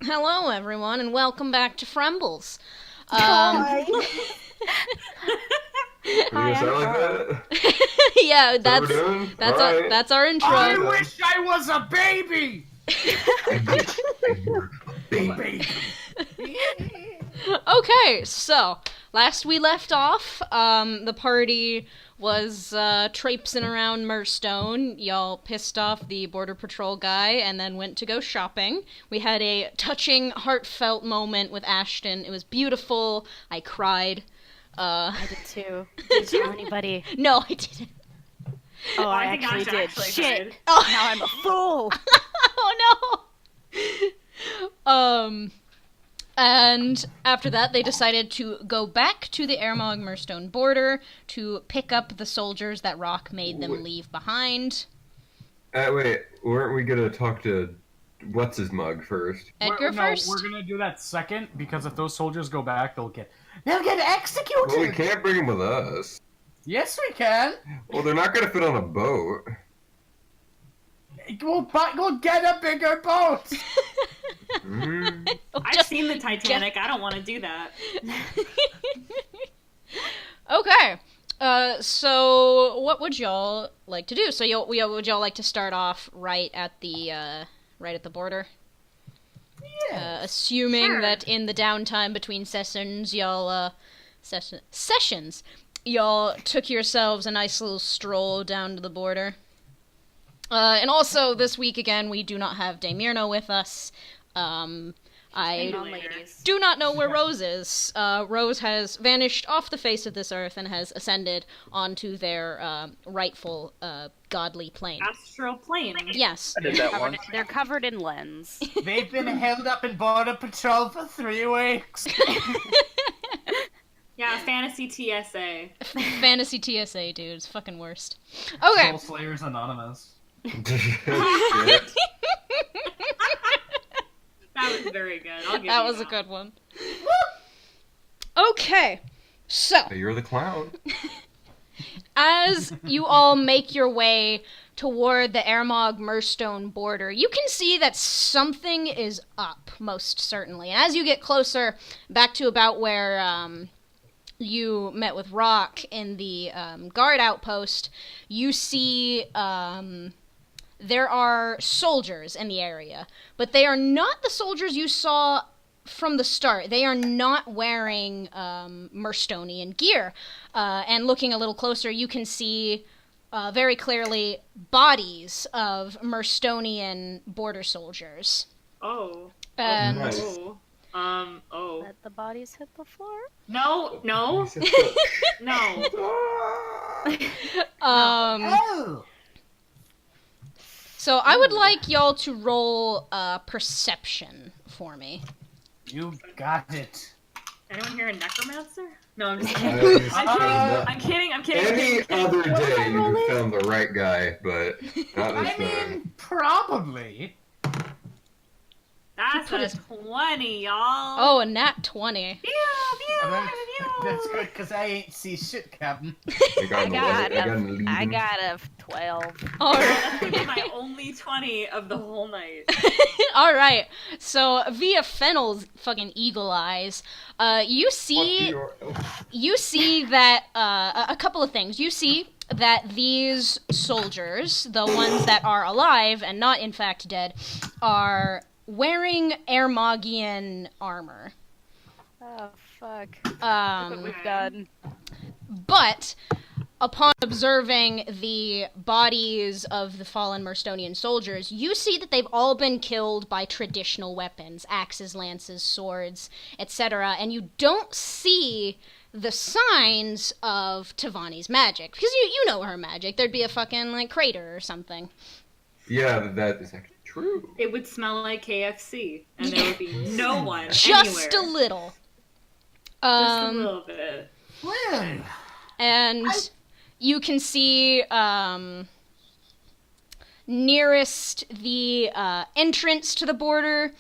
Hello, everyone, and welcome back to Frembles. Hi. Are you gonna sound like that? Yeah, That's what we're doing? Alright. that's our intro. I wish I was a baby! Baby. Okay, so last we left off, the party was traipsing around Mirstone. Y'all pissed off the border patrol guy and then went to go shopping. We had a touching, heartfelt moment with Ashton. It was beautiful. I cried. I did too. Did you tell anybody? No, I didn't. Oh, I think actually Asha did. actually Shit. did. Oh. Now I'm a fool. Oh no! And after that, they decided to go back to the Aermagh-Mirstone border to pick up the soldiers that Rock made them leave behind. Wait, weren't we gonna talk to what's-his-mug first? Edgar first? We're gonna do that second, because if those soldiers go back, they'll get executed! Well, we can't bring him with us. Yes, we can! Well, they're not gonna fit on a boat. We'll get a bigger boat! I've seen the Titanic. I don't want to do that. Okay. So what would y'all like to do? So would y'all like to start off right at the border? Yeah. Assuming Sure. that in the downtime between sessions, y'all took yourselves a nice little stroll down to the border. And also this week again, we do not have Damirno with us. I ladies. do not know where Rose is. Rose has vanished off the face of this earth and has ascended onto their rightful godly plane. Astral plane. Yes. I did that once. They're covered in lens. They've been held up in border patrol for 3 weeks. Yeah, fantasy TSA. Fantasy TSA, dude. It's fucking worst. Okay. Soul Slayers Anonymous. Shit. That was very good. I'll give That you was a good one. Okay. So, You're the clown. as you all make your way toward the Aermagh-Mirstone border, you can see that something is up, most certainly. And as you get closer, back to about where you met with Rock in the guard outpost, you see there are soldiers in the area, but they are not the soldiers you saw from the start. They are not wearing Mirstonian gear. And looking a little closer, you can see very clearly bodies of Mirstonian border soldiers. Oh. And Nice. Oh. Let the bodies hit the floor. No. No. Oh! So I would like y'all to roll perception for me. You got it. Anyone here a necromancer? No, I'm just kidding. I'm kidding. Any other day you would have found the right guy, but not this I time. mean, probably. That's a 20, y'all. Oh, a nat 20. Pew, pew, pew. That's good, because I ain't see shit, Captain. I got I got a 12. All That's right. gonna be my only 20 of the whole night. All right. So via Fennel's fucking eagle eyes, you see that a couple of things. You see that these soldiers, the ones that are alive and not in fact dead, are wearing Aermaghian armor. Oh, fuck. Look Um, what we've done. But upon observing the bodies of the fallen Mirstonian soldiers, you see that they've all been killed by traditional weapons, axes, lances, swords, etc. And you don't see the signs of Tavani's magic. Because you know her magic. There'd be a fucking, like, crater or something. Yeah, that is actually true. It would smell like KFC, and there would be no one Just anywhere. a little. Just a little bit. Well, And you can see nearest the entrance to the border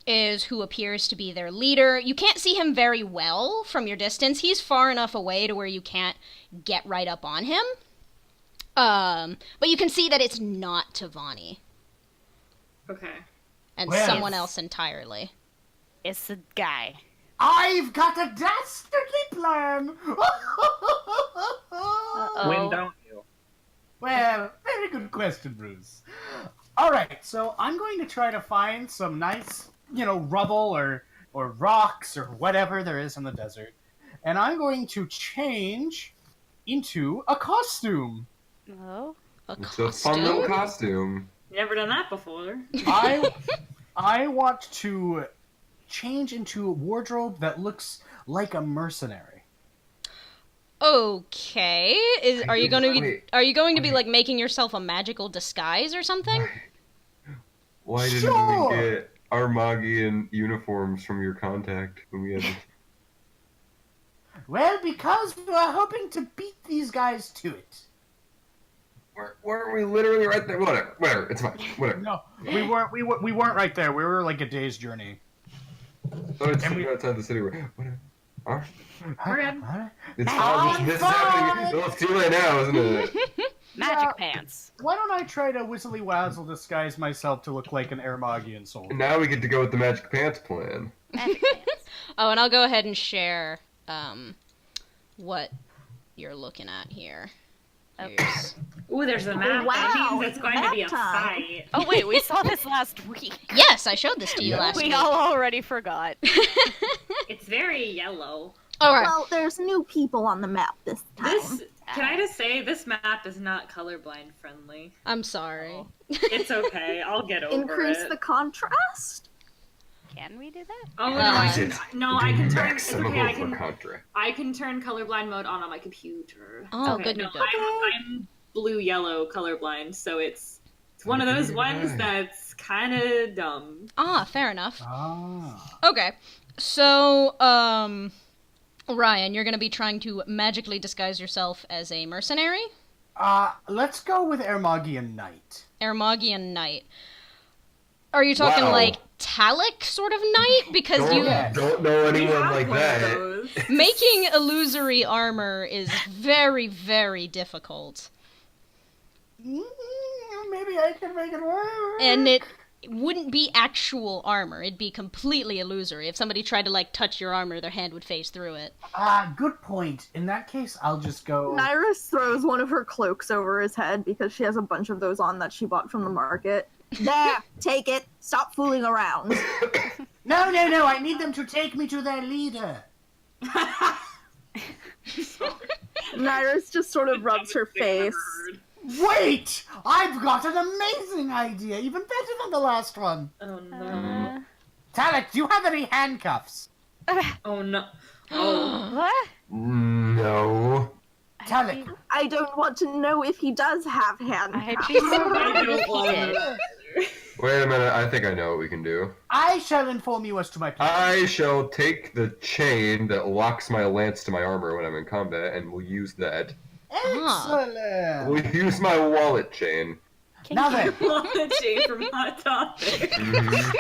is who appears to be their leader. You can't see him very well from your distance. He's far enough away to where you can't get right up on him. But you can see that it's not Tavani Okay. and Well, someone else entirely. It's a guy. I've got a dastardly plan! When don't you? Well, very good question, Bruce. Alright, so I'm going to try to find some nice, rubble or rocks or whatever there is in the desert. And I'm going to change into a costume. Oh. It's a fun little costume. Never done that before. I want to change into a wardrobe that looks like a mercenary. Okay. Are you going to be wait. like making yourself a magical disguise or something? Why didn't Sure. we get Aermaghian uniforms from your contact when we had this? Well, because we were hoping to beat these guys to it. Weren't we literally right there? Whatever, it's fine. Whatever. No, we weren't right there. We were like a day's journey. So it's And we- outside the city. Whatever. Huh? We're good. It's I'm fine. This is fine. happening. Well, it's too late now, isn't it? Magic pants. Why don't I try to whistly wazzle disguise myself to look like an Aermaghian soldier? And now we get to go with the Magic Pants plan. Magic pants. Oh, and I'll go ahead and share what you're looking at here. Here's- Ooh, there's a map. Wow, That means it's going to be a map time. fight. Oh wait, we saw this last week. Yes, I showed this to you Yeah. last We week. all already forgot. It's very yellow. All right. Well, there's new people on the map this time. Can I just say, this map is not colorblind friendly. I'm sorry. It's okay. I'll get over Increase it. the contrast? Can we do that? Oh, no, Uh, I can turn. It's Maximum okay. for Contra. I can turn colorblind mode on my computer. Oh, okay, good, no, good. I'm blue-yellow colorblind, so it's one of those ones that's kind of dumb. Ah, fair enough. Ah. Okay. So, Ryan, you're going to be trying to magically disguise yourself as a mercenary? Let's go with Aermaghian Knight. Aermaghian knight. Are you talking Wow. like Talic sort of knight? Because Don't know We anyone have like one of that. those. making illusory armor is very, very difficult. Maybe I can make it work. And it wouldn't be actual armor. It'd be completely illusory. If somebody tried to, like, touch your armor, their hand would phase through it. Good point. In that case, I'll just go. Nyrus throws one of her cloaks over his head because she has a bunch of those on that she bought from the market. There, take it. Stop fooling around. No, I need them to take me to their leader. Nyrus just sort of rubs her face. Wait! I've got an amazing idea, even better than the last one. Oh no. Talic, do you have any handcuffs? Oh no. Oh. What? No. Talic, I don't want to know if he does have handcuffs. I'd be so I happy don't if he want did. to. Wait a minute. I think I know what we can do. I shall inform you as to my plan. I shall take the chain that locks my lance to my armor when I'm in combat, and we'll use that. Excellent! We'll use my wallet chain. Now then, Jane from Hot Topic. Mhm.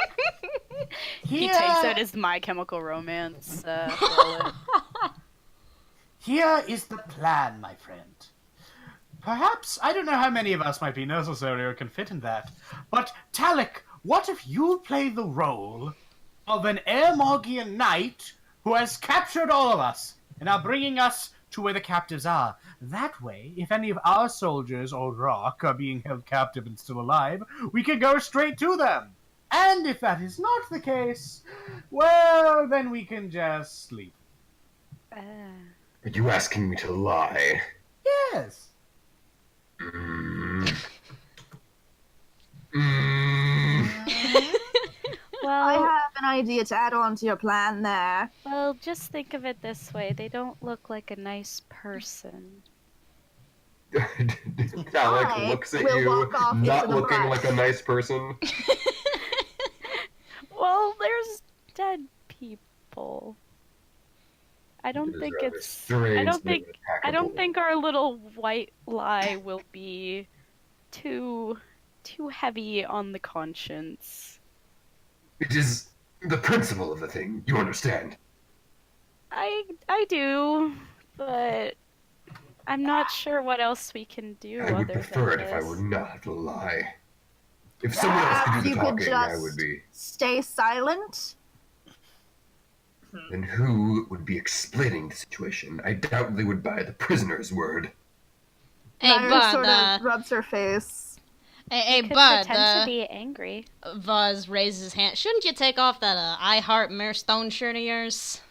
He here, takes out his My Chemical Romance wallet. here is the plan, my friend. Perhaps, I don't know how many of us might be necessary or can fit in that, but Talic, what if you play the role of an Aermaghian knight who has captured all of us and are bringing us to where the captives are? That way, if any of our soldiers or Rock are being held captive and still alive, we can go straight to them. And if that is not the case, well, then we can just sleep. Are you asking me to lie? Yes. Mm. Mm. I Well, have an idea to add on to your plan there. well, just think of it this way. They don't look like a nice person. Talic looks at will you, walk off not into the looking brush. like a nice person. Well, there's dead people. I don't It is think rather it's. strange I don't but think. I don't attackable. think our little white lie will be too heavy on the conscience. It is the principle of the thing. You understand? I do, but I'm not sure what else we can do I would other prefer than it if I this. were not a lie. If someone else could Perhaps do you the could talking, I just would be. stay silent. then who would be exploiting the situation? I doubt they would buy the prisoner's word. Hey, Naira bud, sort of rubs her face. hey, Could bud, pretend to be angry. Vuz raises his hand. Shouldn't you take off that I Heart Mirstone shirt of yours?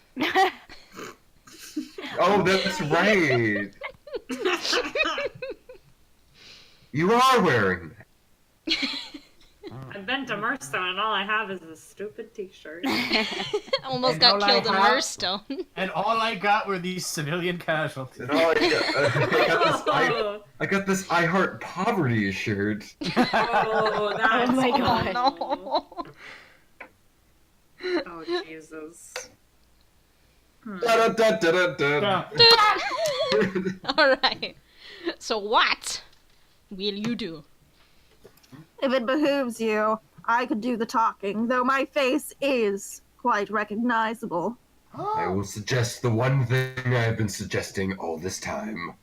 Oh, that's right. You are wearing that. I've been to Mirstone and all I have is this stupid t-shirt. Almost And got all killed in I have- Mirstone. And all I got were these civilian casualties. And all I got this I Heart Poverty shirt. Oh, that's Oh my God. No. Oh, Jesus. Da-da-da-da-da-da. Alright. So what will you do? If it behooves you, I could do the talking, though my face is quite recognizable. I will suggest the one thing I've been suggesting all this time.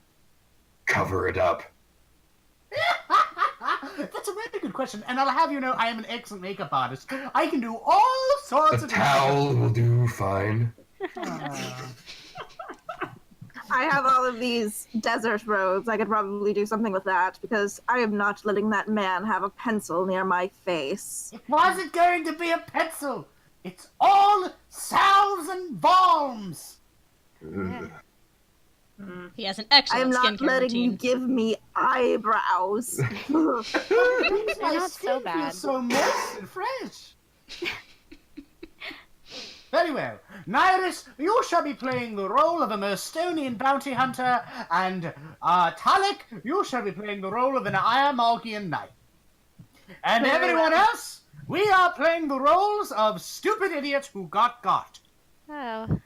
Cover it up. That's a very good question, and I'll have you know I am an excellent makeup artist. I can do all sorts A of towel will do fine. I have all of these desert robes. I could probably do something with that, because I am not letting that man have a pencil near my face. It wasn't going to be a pencil. It's all salves and balms. Ugh. He has an I am excellent not skincare letting you routine. give me eyebrows. My not so skin bad. feels so moist and fresh. Very well. Nairis, you shall be playing the role of a Mirstonian bounty hunter, and Talik, you shall be playing the role of an Aermaghian knight. And Very everyone well. else, we are playing the roles of stupid idiots who got got. Oh,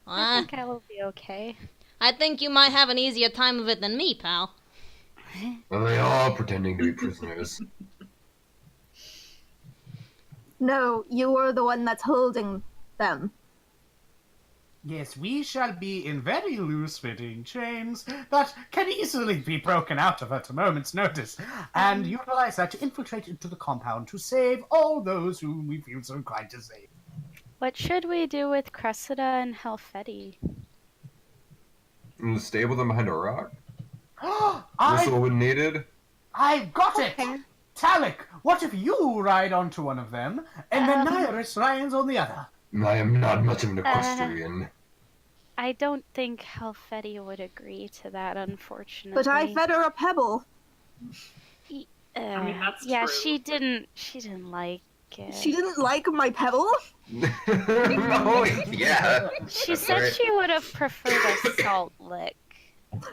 I think I will be okay. I think you might have an easier time of it than me, pal. Well, they are pretending to be prisoners. No, you are the one that's holding them. Yes, we shall be in very loose-fitting chains that can easily be broken out of at a moment's notice, and utilize that to infiltrate into the compound to save all those whom we feel so inclined to save. What should we do with Cressida and Halfeti? Stay with them behind a rock. I, Whistle when needed. I've got it! Okay. Talik, what if you ride onto one of them, and then Nairis rides on the other? I am not much of an equestrian. I don't think Halfeti would agree to that, unfortunately. But I fed her a pebble. I mean, that's yeah, true. she didn't like it. She didn't like my pebble? Oh, yeah. She That's said right. she would have preferred a salt lick.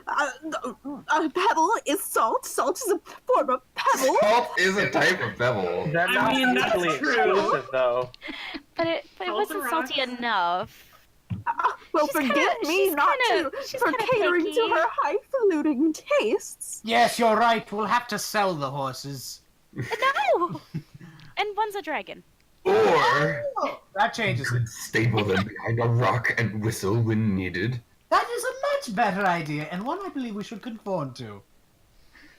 A pebble is salt. Salt is a form of pebble. Salt is a type of pebble. They're I not mean, that's mutually true. exclusive, though. But it Salt wasn't and salty rocks. enough. Well, She's forgive kinda- me she's not kinda- to she's for kinda catering picky. to her highfalutin tastes. Yes, you're right. We'll have to sell the horses. No! And one's a dragon. Or Oh, that changes it. stable them behind a rock and whistle when needed. That is a much better idea, and one I believe we should conform to.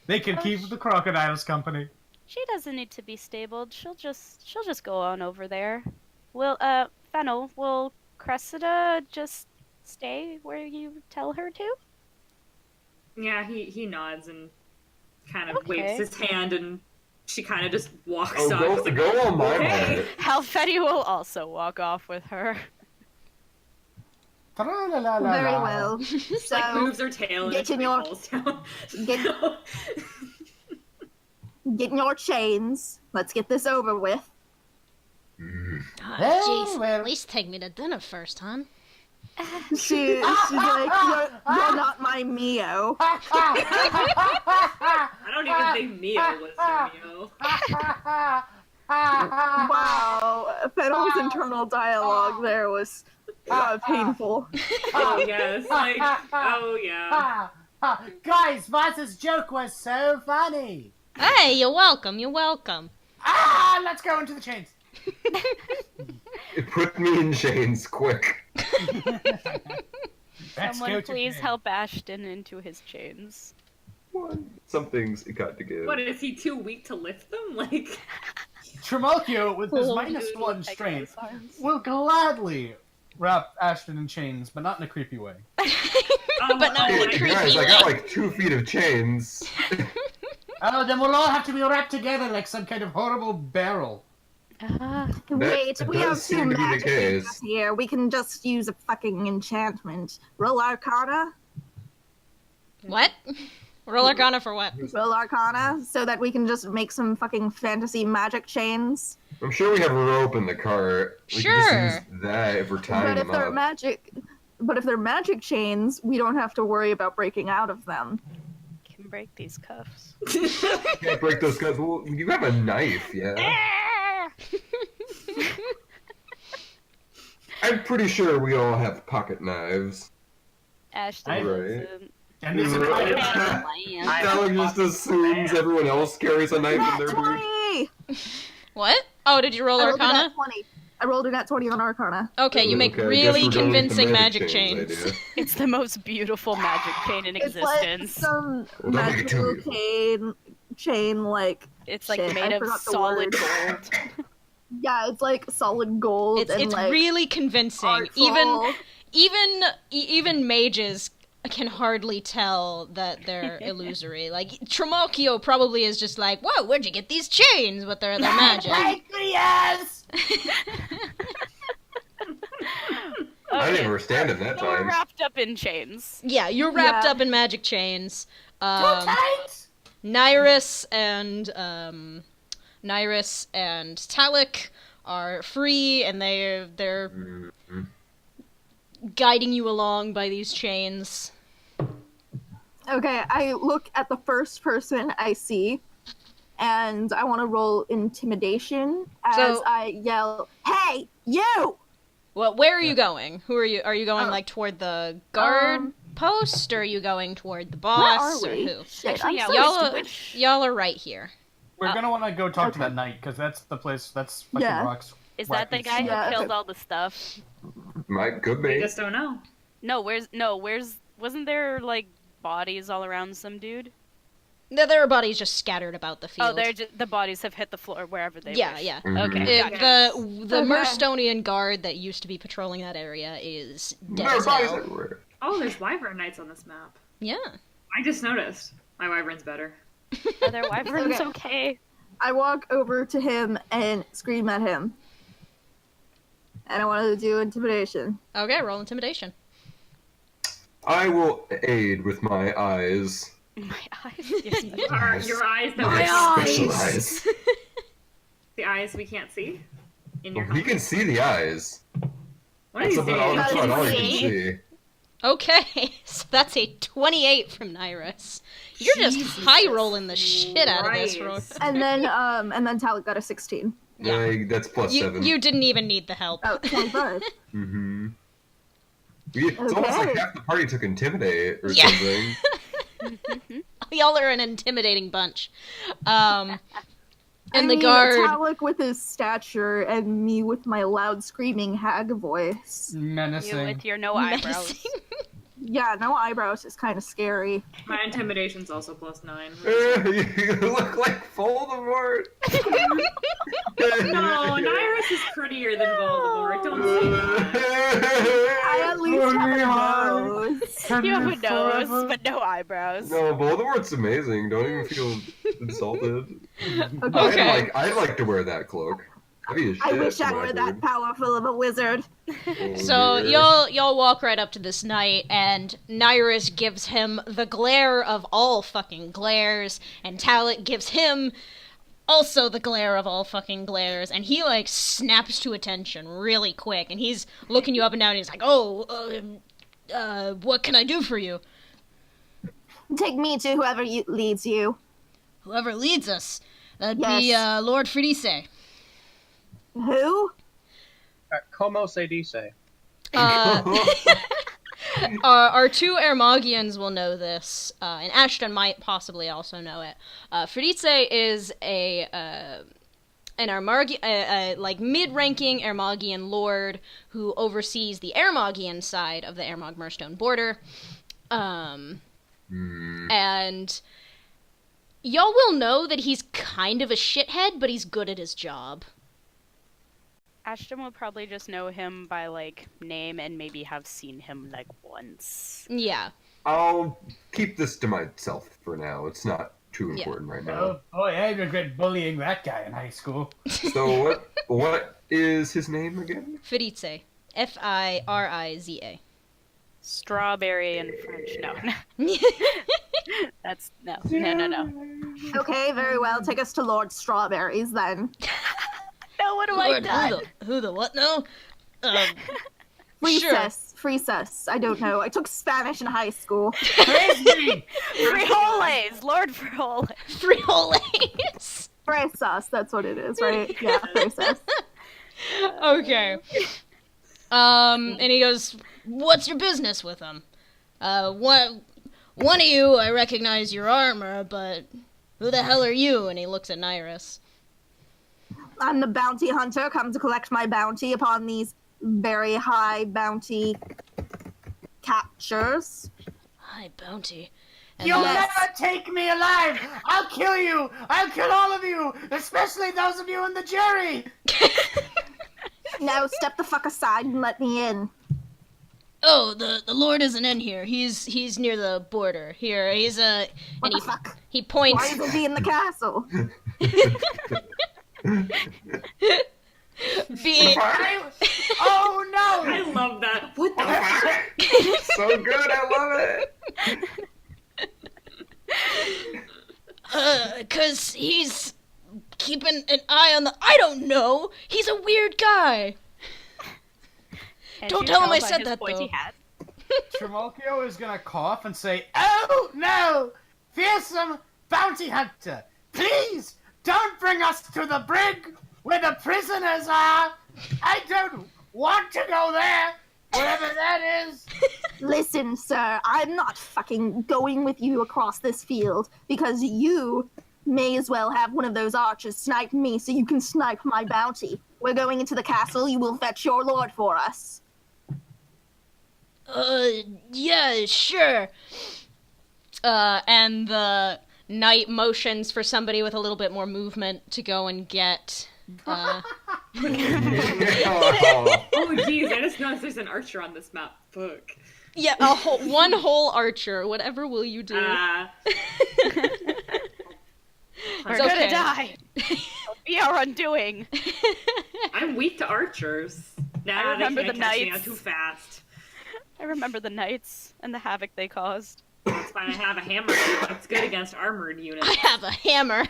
They can keep the crocodiles company. She doesn't need to be stabled. She'll just go on over there. Will Fennel, will Cressida just stay where you tell her to? Yeah, he nods and kind of Okay. waves his hand, and she kind of just walks Oh, off. go, She's like, go on my okay. mind. Halfeti will also walk off with her. Tra-la-la-la-la. Very well. She like So, moves her tail and get it in your- falls down. get get in your chains. Let's get this over with. Very Jeez, well. at least take me to dinner first, hon. She's like, you're not my Mio. I don't even think Mio was her Mio. Wow, Fennel's internal dialogue there was painful. Oh yes, like oh yeah. Guys, Vaz's joke was so funny. Hey, you're welcome, you're welcome. Let's go into the chains. Put me in chains, quick. Let's Someone go to please chains. help Ashton into his chains. Some things you got to give. What is he too weak to lift them? Like Trimalchio, with his Cool minus dude 1 with strength, Pegasus arms. will gladly wrap Ashton in chains, but not in a creepy way. But not in a Hey, creepy guys, I way. got like 2 feet of chains. Oh, then we'll all have to be wrapped together like some kind of horrible barrel. Wait, we have does two seem to be the magic case. users here. We can just use a fucking enchantment. Roll Arcana? What? Roll Arcana for what? Roll Arcana, so that we can just make some fucking fantasy magic chains. I'm sure we have a rope in the cart. We Sure. can just use that if we're tying But if them they're up. magic chains, we don't have to worry about breaking out of them. Can break these cuffs. Can't break those guys. Well, you have a knife, yeah. I'm pretty sure we all have pocket knives. Ashton Right. doesn't. And this is Right. Alex just assumes everyone else carries a knife in Nat their boot. 20! What? Oh, did you roll I rolled a Arcana? nat 20. I rolled a nat 20 on Arcana. Okay, you make Okay, I guess really we're going with the convincing magic magic chains chains. idea. It's the most beautiful magic chain in It's like existence. some Well, don't make it too magical chain, like... It's like Shit, made I of forgot the solid word. gold. Yeah, it's like solid gold It's and like really convincing. artful. Even mages can hardly tell that they're illusory. Like Trimalchio probably is just like, "Whoa, where'd you get these chains?" But they're magic. Yes! I didn't Okay, understand it that so we're time. wrapped up in chains. Yeah, you're wrapped Yeah. up in magic chains. Tight! Nyrus and Talik are free, and they're Mhm. guiding you along by these chains. Okay, I look at the first person I see, and I want to roll intimidation as So- I yell, "Hey, you!" Well, where are you going? Who are you? Are you going Oh. like toward the guard Um, post, or are you going toward the Where boss, are or we? who? Shit, Actually, I'm yeah, so Y'all, stupid. y'all are right here. We're gonna want to go talk to Okay. that knight, because that's the place, that's fucking Yeah. rocks. Is that the guy who Yeah. killed all the stuff? Could We be. just don't know. Wasn't there like bodies all around some dude? There are bodies just scattered about the field. Oh, the bodies have hit the floor wherever they Yeah, wish. yeah. Mhm. Okay. The Okay. Mirstonian guard that used to be patrolling that area is dead There are as bodies hell. everywhere. Oh, there's wyvern knights on this map. Yeah. I just noticed. My wyvern's better. Are there wyverns Okay. okay? I walk over to him and scream at him, and I wanted to do intimidation. Okay, roll intimidation. I will aid with my eyes. My eyes. Yes, my Your eyes that My we Special eyes. eyes. the eyes we can't see in your We helmet. can see the eyes. What are you That's about all, saying? that's about all you can See? see. Okay, so that's a 28 from Nyrus. You're just Jesus high rolling the shit out of this. Christ. And then Talik got a 16. Yeah, that's plus 7. You didn't even need the help. Oh, 25. Mm-hmm. It's almost like Okay. half the party took intimidate or Yeah. something. Y'all are an intimidating bunch. And I the mean, guard. Talik with his stature and me with my loud screaming hag voice. You Menacing. with your no eyebrows. menacing. Yeah, no eyebrows is kind of scary. My intimidation's also +9. You look like Voldemort. No, Nyrus is prettier than Voldemort. Don't say that. I at least have a nose. You have a nose, but no eyebrows. No, Voldemort's amazing. Don't even feel insulted. Okay. I'd like to wear that cloak. That'd be a I shit wish I for my were that dude. powerful of a wizard. Oh, So dear. y'all walk right up to this knight, and Nyrus gives him the glare of all fucking glares, and Talik gives him also the glare of all fucking glares, and he like snaps to attention really quick, and he's looking you up and down, and he's like, "Oh, what can I do for you?" Take me to whoever leads you. Whoever leads us, that'd Yes. be Lord Fridice. Who? Como se dice? Our two Aermaghians will know this, and Ashton might possibly also know it. Fridice is an like mid-ranking Aermaghian lord who oversees the Aermaghian side of the Aermagh-Mirstone border, and y'all will know that he's kind of a shithead, but he's good at his job. Ashton will probably just know him by, like, name and maybe have seen him, like, once. Yeah. I'll keep this to myself for now. It's not too important right now. Oh, I regret bullying that guy in high school. So what is his name again? Firize. Firiza. Strawberry in French. No. That's, no. No. Okay, very well. Take us to Lord Strawberries, then. No, what have I done? Who the what now? Freesus. I don't know. I took Spanish in high school. Praise me! Frijoles! Lord Frijoles. Frijoles. Fresus, that's what it is, right? Yeah, Fresus. Okay. And he goes, "What's your business with him? One of you, I recognize your armor, but who the hell are you?" And he looks at Nyrus. I'm the bounty hunter, come to collect my bounty upon these very high bounty captures. High bounty. And You'll Yes. never take me alive! I'll kill you! I'll kill all of you! Especially those of you in the jury! Now step the fuck aside and let me in. Oh, the Lord isn't in here. He's near the border. Here, he's What and the fuck? he Why points. isn't he in the castle? Oh no! I love that. What the fuck? So good, I love it. 'Cause he's keeping an eye on the. I don't know. He's a weird guy. Can't Don't you tell him I by said his that, pointy though. hat? Trimalchio is gonna cough and say, "Oh no! Fearsome bounty hunter! Please don't bring us to the brig where the prisoners are! I don't want to go there, wherever that is!" Listen, sir, I'm not fucking going with you across this field because you may as well have one of those archers snipe me so you can snipe my bounty. We're going into the castle, you will fetch your lord for us. Yeah, sure. And the knight motions for somebody with a little bit more movement to go and get. Oh. Oh geez, I just noticed there's an archer on this map. Fuck. Yeah, one whole archer. Whatever will you do? We're It's gonna okay. die. It'll be our undoing. I'm weak to archers. Nah, I remember they can't the catch me, knights. I'm too fast. I remember the knights and the havoc they caused. It's fine, I have a hammer. It's good against armored units. I have a hammer.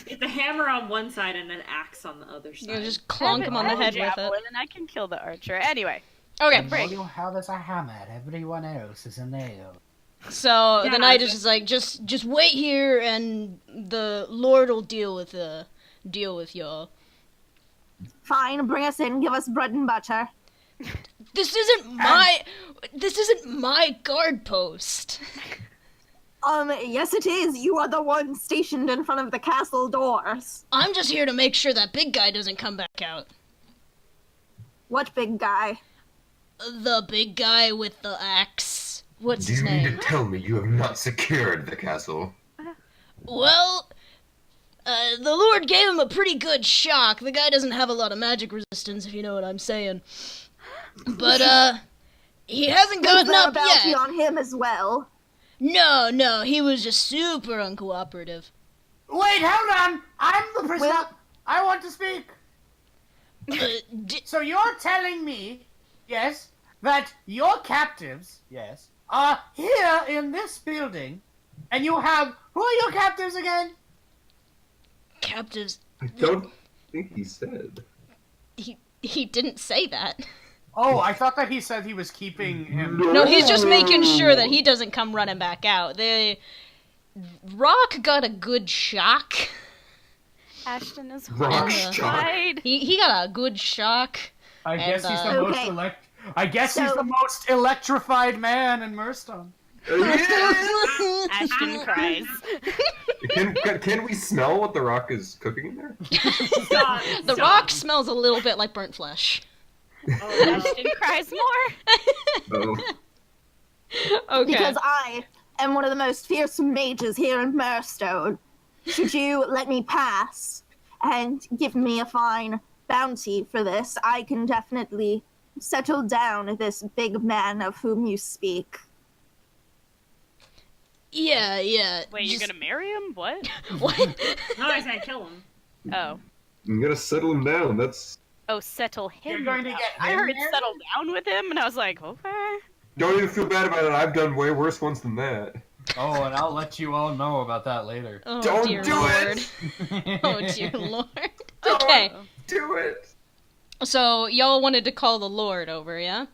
Get the hammer on one side and then axe on the other side. You just clonk him on the head with it. Javelin, and I can kill the archer. Anyway, Okay. Break. you have is a hammer, everyone else is a nail. So Yeah, the knight is just like, just wait here, and the Lord will deal with y'all. Fine, bring us in, give us bread and butter. This isn't my guard post. Yes it is. You are the one stationed in front of the castle doors. I'm just here to make sure that big guy doesn't come back out. What big guy? The big guy with the axe. What's Do his you mean to name? tell me you have not secured the castle? Well, the Lord gave him a pretty good shock. The guy doesn't have a lot of magic resistance, if you know what I'm saying. But, he hasn't Is gotten there a up bounty yet. on him as well? No, he was just super uncooperative. Wait, hold on! I'm the prisoner! Well- I want to speak! D- So you're telling me, yes, that your captives, yes, are here in this building, and you have... Who are your captives again? captives. I don't think he said. He didn't say that. Oh, I thought that he said he was keeping him... No, he's just making sure that he doesn't come running back out. The Rock got a good shock. Ashton is Rock horrified. He got a good shock. I guess he's the Okay. most I guess he's So- the most electrified man in Mirstone. Ashton cries. Can we smell what the rock is cooking in there? Stop, The stop. Rock smells a little bit like burnt flesh. Oh, Ashton cries more. Oh. Okay. Because I am one of the most fearsome mages here in Mirstone. Should you let me pass and give me a fine bounty for this, I can definitely settle down this big man of whom you speak. Yeah. Wait, you're gonna marry him? What? What? No, I was gonna kill him. Oh. You gotta settle him down. That's. Oh, settle him. You're going to down. get I him heard married? settle down with him, and I was like, okay. Don't even feel bad about it. I've done way worse ones than that. Oh, and I'll let you all know about that later. Oh, Don't dear do Lord. it! Oh, dear Lord. Okay, Do it! so y'all wanted to call the Lord over, yeah?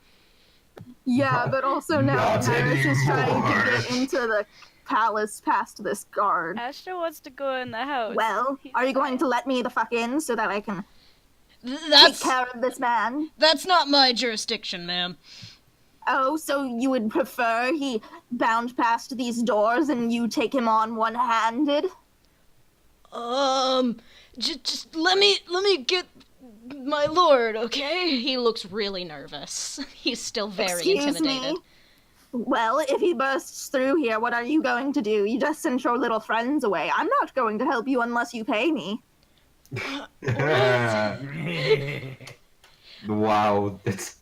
Yeah, but also now Not Iris is trying to anymore. get into the palace past this guard. Ashton wants to go in the house. Well, He's are you going fine. to let me the fuck in so that I can take That's care of this man? not my jurisdiction, ma'am. Oh, so you would prefer he bound past these doors and you take him on one-handed? Just let me get my lord, okay? He looks really nervous. He's still very Excuse intimidated. me? Well, if he bursts through here, what are you going to do? You just sent your little friends away. I'm not going to help you unless you pay me. Wow, that's.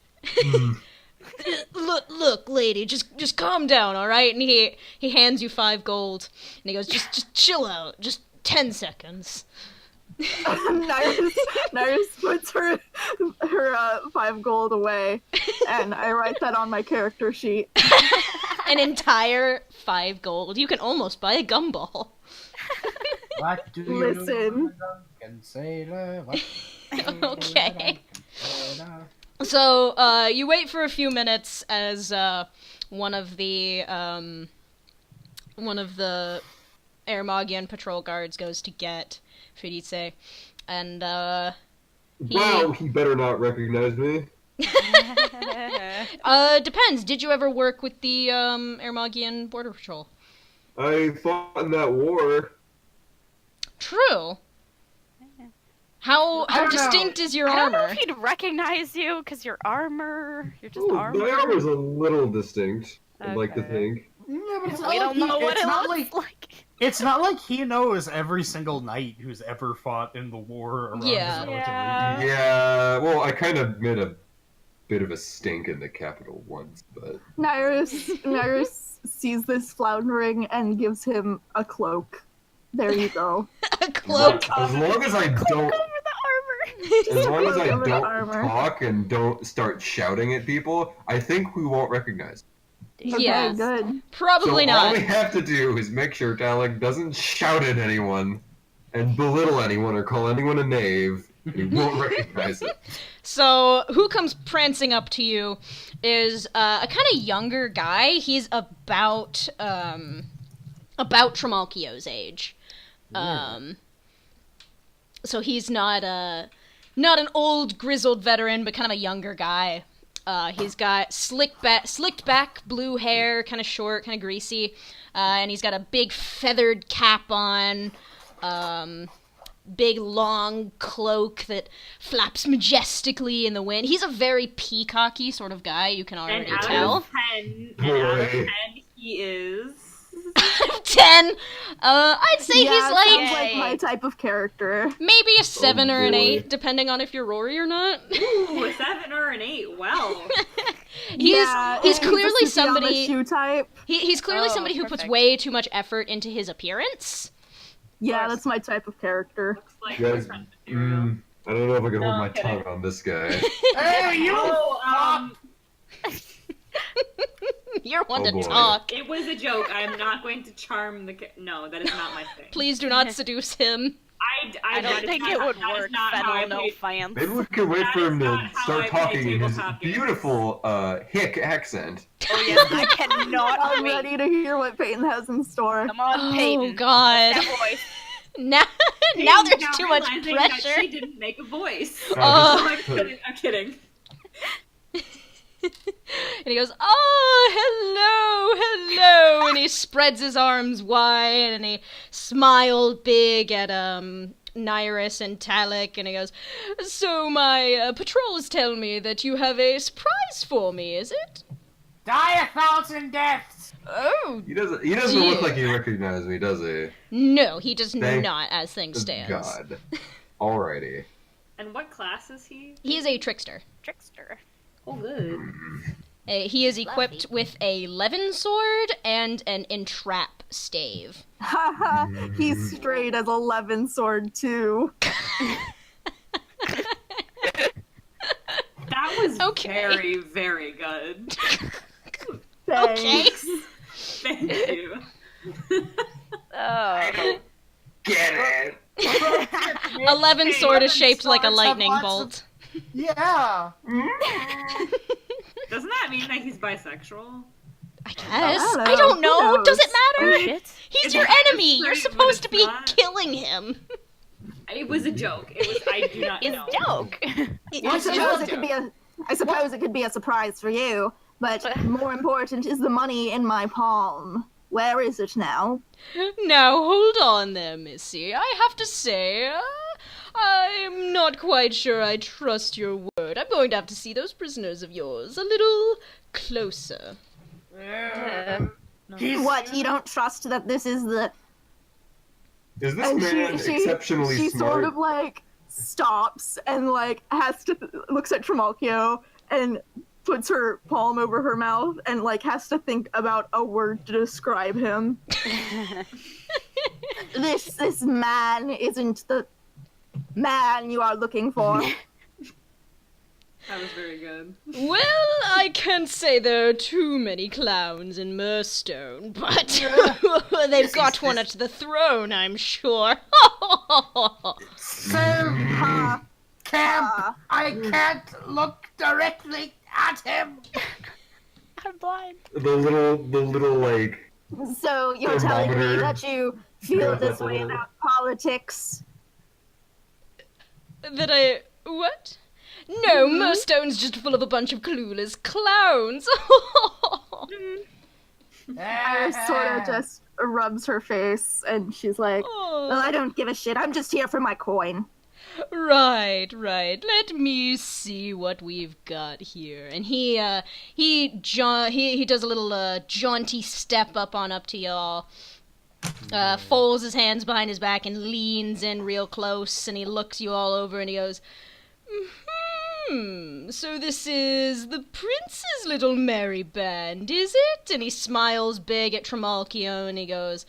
Look, lady, just calm down, all right? And he hands you 5 gold, and he goes, just chill out, just 10 seconds. Nyrus puts her 5 gold away, and I write that on my character sheet. An entire 5 gold. You can almost buy a gumball. What do you Listen. Drunken sailor? What do you do, Okay. drunken sailor? So, you wait for a few minutes as one of the Aermaghian patrol guards goes to get Fidice, and Wow, he better not recognize me. depends. Did you ever work with the Aermaghian border patrol? I fought in that war. True. How I don't know. distinct is your I don't know armor? if he'd recognize you because your armor. You're just Oh, armor. my armor's a little distinct, I'd like to Okay. think. Yeah, but it's not We don't like know what it's it not looks like. It's not like he knows every single knight who's ever fought in the war around Yeah. his relative Yeah. region. Yeah, well, I kind of made a bit of a stink in the capital once, but. Nyrus sees this floundering and gives him a cloak. There you go. A cloak. As long as I don't. Over the armor. As long as I Over the don't armor. talk and don't start shouting at people, I think we won't recognize. Okay, Yeah. good. Probably So all not. we have to do is make sure Dalek doesn't shout at anyone and belittle anyone or call anyone a knave, and he won't recognize it. So, who comes prancing up to you is a kind of younger guy. He's about Trimalchio's age. So he's not an old grizzled veteran, but kind of a younger guy. He's got slicked back blue hair, kind of short, kind of greasy, and he's got a big feathered cap on. Big long cloak that flaps majestically in the wind. He's a very peacocky sort of guy, you can And already out tell. of 10, and out of Boy. 10, he is. 10. I'd say Yeah, he's sounds like like my type of character. maybe a 7 or an boy. 8, depending on if you're Rory or not. Ooh, a 7 or an 8. Well, he's Yeah, he's and clearly a Suzanne somebody shoe type. he's clearly Oh, somebody who puts perfect. way too much effort into his appearance. Yeah, that's my type of character. looks like You guys, his friend material. I don't know if I can No, hold my I'm kidding. tongue on this guy. Hey, you! Oh, You're one Oh, to boy. talk. it was a joke. I'm not going to charm the. No, that is not my thing. Please do not seduce him. I that don't is think not- it would that is work. not how I Fennel, no play- fans. Maybe we can wait That for is him to not how I start play talking in his tabletop games. beautiful Hick accent. Oh yes, I cannot I'm wait. ready to hear what Peyton has in store. Come on, Oh Peyton. god. That voice. Now Peyton's now there's now too much realizing that pressure. She didn't make a voice. Oh. I'm kidding. I'm kidding. And he goes, "Oh, hello," and he spreads his arms wide, and he smiled big at Nyrus and Talek, and he goes, "So my patrols tell me that you have a surprise for me, is it?" Die 1,000 deaths! Oh, He doesn't look like he recognized me, does he? no, he does Thank not, as things stand. God. Alrighty. And what class is he? He is a trickster. Trickster. Oh, good. He is equipped with a levin sword and an entrap stave. Haha, he's straight as 11 sword too. That was Okay. very, very good. Okay. Thank you. Oh. Get it! 11 sword is shaped like a Swords have lightning lots bolt. Yeah. Doesn't that mean that he's bisexual? I guess. I don't I don't know. know. Who Does it Oh matter? shit. He's It's your not enemy. You're necessary, but supposed it's to be not. killing him. It was a joke. It was. I do not It's know. joke. I suppose it could be a surprise for you, but more important is the money in my palm. Where is it now? Now, hold on there, Missy. I have to say, I'm not quite sure I trust your word. I'm going to have to see those prisoners of yours a little closer. What, you don't trust that this is the... Is this And man exceptionally she smart? sort of like stops and like has to looks at Trimalchio and puts her palm over her mouth and like has to think about a word to describe him. This man isn't the man you are looking for. That was very good. Well, I can't say there are too many clowns in Mirstone, but they've got one at the throne, I'm sure. So, Ha, Camp, ha. I can't look directly at him. I'm blind. The little like So you're telling me Thermometer. that you feel Yeah, this that's a way little- about politics? That I... what? No, Mirstone's just full of a bunch of clueless clowns. Iris sort of just rubs her face and she's like, well, I don't give a shit. I'm just here for my coin. Right. Let me see what we've got here. And he does a little jaunty step up to y'all. Folds his hands behind his back and leans in real close, and he looks you all over and he goes, so this is the prince's little merry band, is it? And he smiles big at Trimalchio and he goes,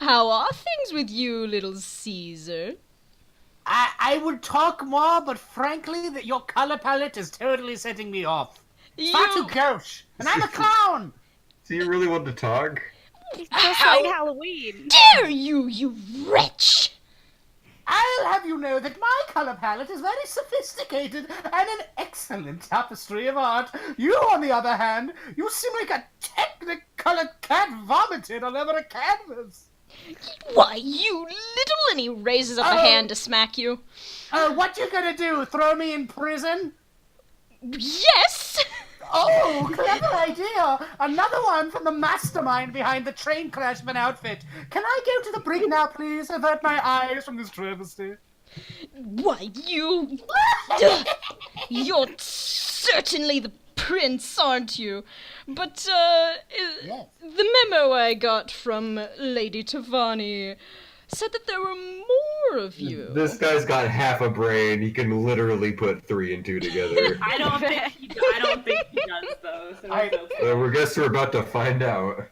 how are things with you, little Caesar? I would talk more, but frankly, that your color palette is totally setting me off. Far too gauche, and I'm a clown. Do you really want to talk? It's just like Halloween. Dare you, you wretch! I'll have you know that my color palette is very sophisticated and an excellent tapestry of art. You, on the other hand, you seem like a technicolor cat vomited all over a canvas. Why, you little... And he raises up a hand to smack you. What you gonna do, throw me in prison? Yes! Oh, clever idea! Another one from the mastermind behind the train crash of an outfit. Can I go to the brig now, please? Avert my eyes from this travesty. Why, you... You're certainly the prince, aren't you? But, Yes. the memo I got from Lady Tavani said that there were more of you. This guy's got half a brain. He can literally put 3 and 2 together. I don't think he does though. So it's okay. We guess we're about to find out.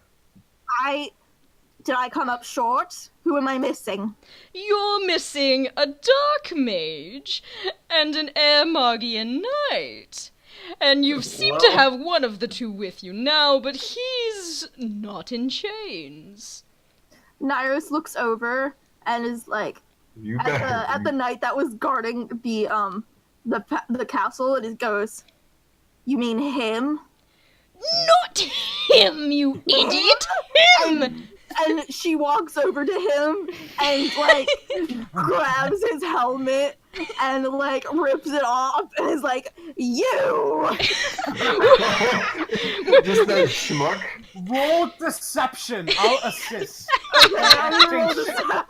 Did I come up short? Who am I missing? You're missing a dark mage and an Aermaghian knight. And you seem to have one of the two with you now, but he's not in chains. Nyros looks over and is like, You at better. the knight that was guarding the castle, and it goes, you mean him? Not him, you idiot! Him! And she walks over to him and like grabs his helmet and like rips it off and is like, you! Just that schmuck. Roll deception. I'll assist. I'm gonna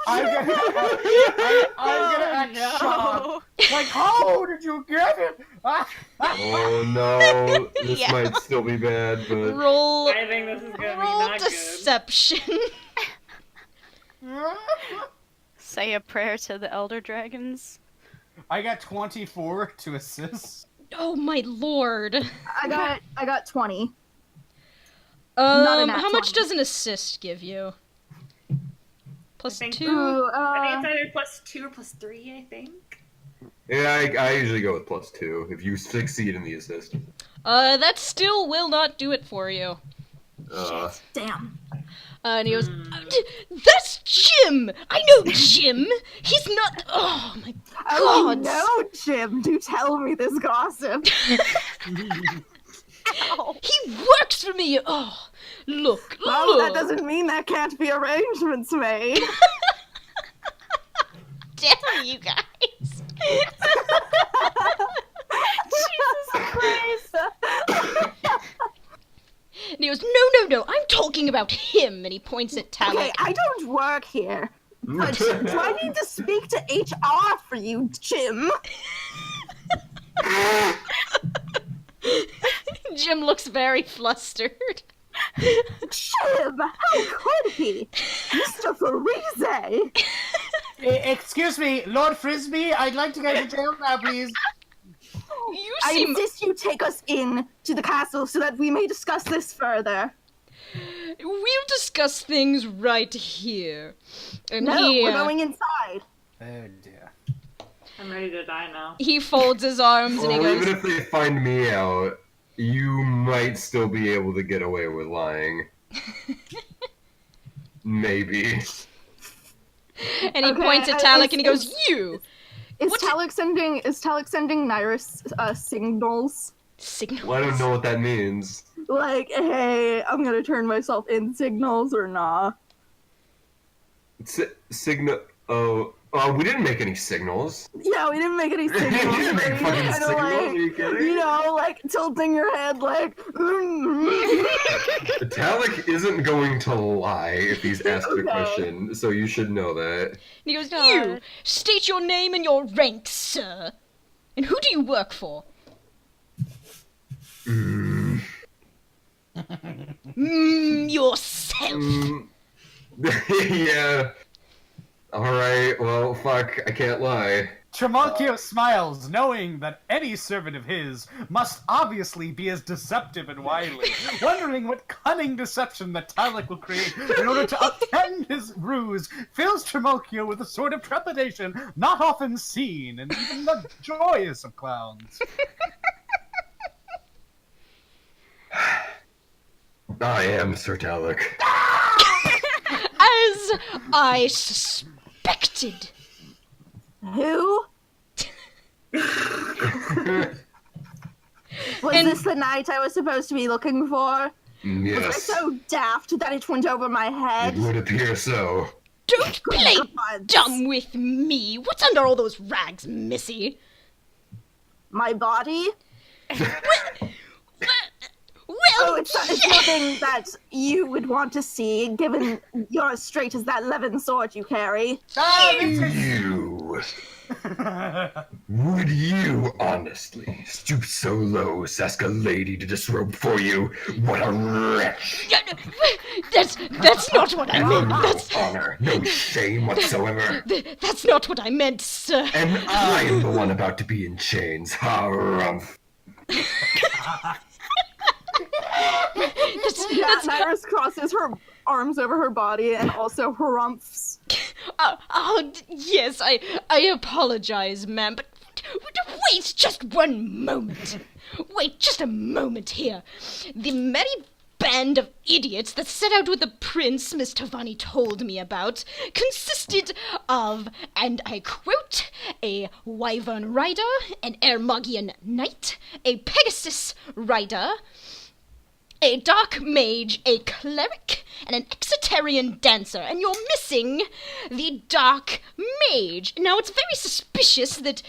act shocked. Like, how did you get it? Oh no, this Yeah. might still be bad, but Roll I think this is gonna be roll not good. deception. Say a prayer to the elder dragons. I got 24 to assist. Oh my lord. I got 20. Not a nat How much 20. does an assist give you? Plus I think- 2? Ooh, I think it's either +2 or +3, I think. yeah, I usually go with +2 if you succeed in the assist. That still will not do it for you. damn. And he goes, that's Jim! I know Jim! He's not. Oh my Oh, god! no, Jim, do tell me this gossip. He works for me! Oh, look, Well, look! that doesn't mean there can't be arrangements made. Damn you guys! Jesus Christ! And he goes, no, I'm talking about him! And he points at Talek. Okay, I don't work here. But do I need to speak to HR for you, Jim? Jim looks very flustered. Jim, how could he? Mr. Farize! Excuse me, Lord Frisbee, I'd like to go to jail now, please. You I seem. insist you take us in to the castle so that we may discuss this further. We'll discuss things right here. And No, he, we're going inside. Oh dear. I'm ready to die now. he folds his arms and he Well, goes, even if they find me out, you might still be able to get away with lying. Maybe. and he Okay, points at I- Talek it's- and he goes, you! Is What's Talek sending Nyrus signals? Signal. Well, I don't know what that means. Like, hey, I'm gonna turn myself in signals or nah? Signal. Oh, we didn't make any signals. Yeah, we didn't make any You signals. didn't make fucking Kinda signals. Are you kidding? You know, like tilting your head, like. Talek isn't going to lie if he's asked a Okay. question, so you should know that. And he goes, God. you! State your name and your rank, sir. And who do you work for? Yourself. Yeah. Alright, well, fuck, I can't lie. Trimalchio smiles, knowing that any servant of his must obviously be as deceptive and wily, wondering what cunning deception that Talek will create in order to upend his ruse, fills Trimalchio with a sort of trepidation not often seen in even the joyous of clowns. I am Sir Talek. As I suspected. Who? Was And- this the night I was supposed to be looking for? Was I Yes, so daft that it went over my it head? would appear so. Don't play God. dumb with me. What's under all those rags, missy? My body? Well, Oh, it's nothing that you would want to see, given you're as straight as that levin sword you carry. You. Would you honestly stoop so low as to ask a lady to disrobe for you? What a wretch! that's not what I meant. No That's honor, no shame whatsoever. that's not what I meant, sir. And I am the one about to be in chains. Harumph. Yeah, Nyrus crosses her arms over her body and also harumphs. Yes, I apologize, ma'am, but wait just one moment. Wait just a moment here. The merry band of idiots that set out with the prince Miss Tavani told me about consisted of, and I quote, a wyvern rider, an Aermaghian knight, a Pegasus rider, a dark mage, a cleric, and an Exeterian dancer, and you're missing the dark mage. Now, it's very suspicious that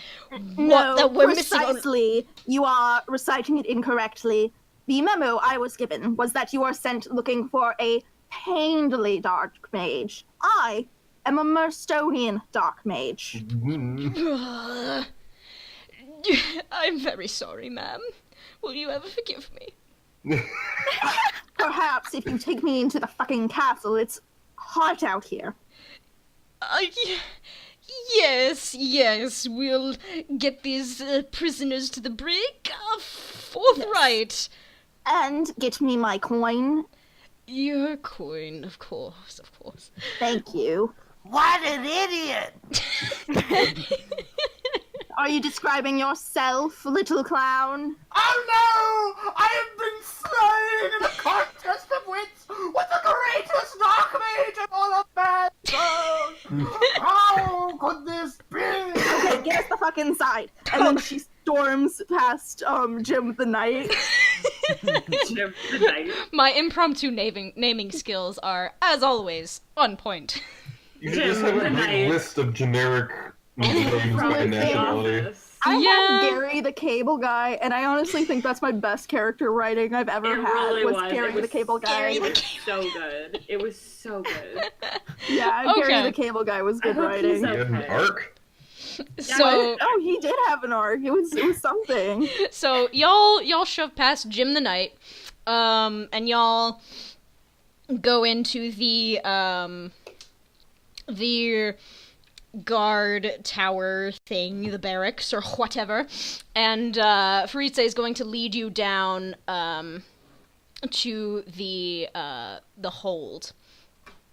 No, we're missing. precisely. You are reciting it incorrectly. The memo I was given was that you are sent looking for a painfully dark mage. I am a Mirstonian dark mage. I'm very sorry, ma'am. Will you ever forgive me? Perhaps if you take me into the fucking castle, it's hot out here. Y- yes, we'll get these prisoners to the brig. Forthright. And get me my coin. Your coin, of course. Thank you. What an idiot! Are you describing yourself, little clown? Oh no! I have been slain in a contest of wits with the greatest dark mage of all of mankind! How could this be? Okay, get us the fuck inside. And then she storms past Jim the Knight. Jim the Knight. My impromptu naming skills are, as always, on point. You should just have a big list of generic names by nationality. I Yeah. have Gary the Cable Guy, and I honestly think that's my best character writing I've ever It had. really was was. Gary It was the Cable Guy. It was so good. It was so good. Yeah, Okay. Gary the Cable Guy was good I hope he's writing. He had an Okay. arc? So, Oh, he did have an arc. It was something. so y'all shove past Jim the Knight, and y'all go into the guard tower thing, the barracks or whatever, and Faritze is going to lead you down to the hold.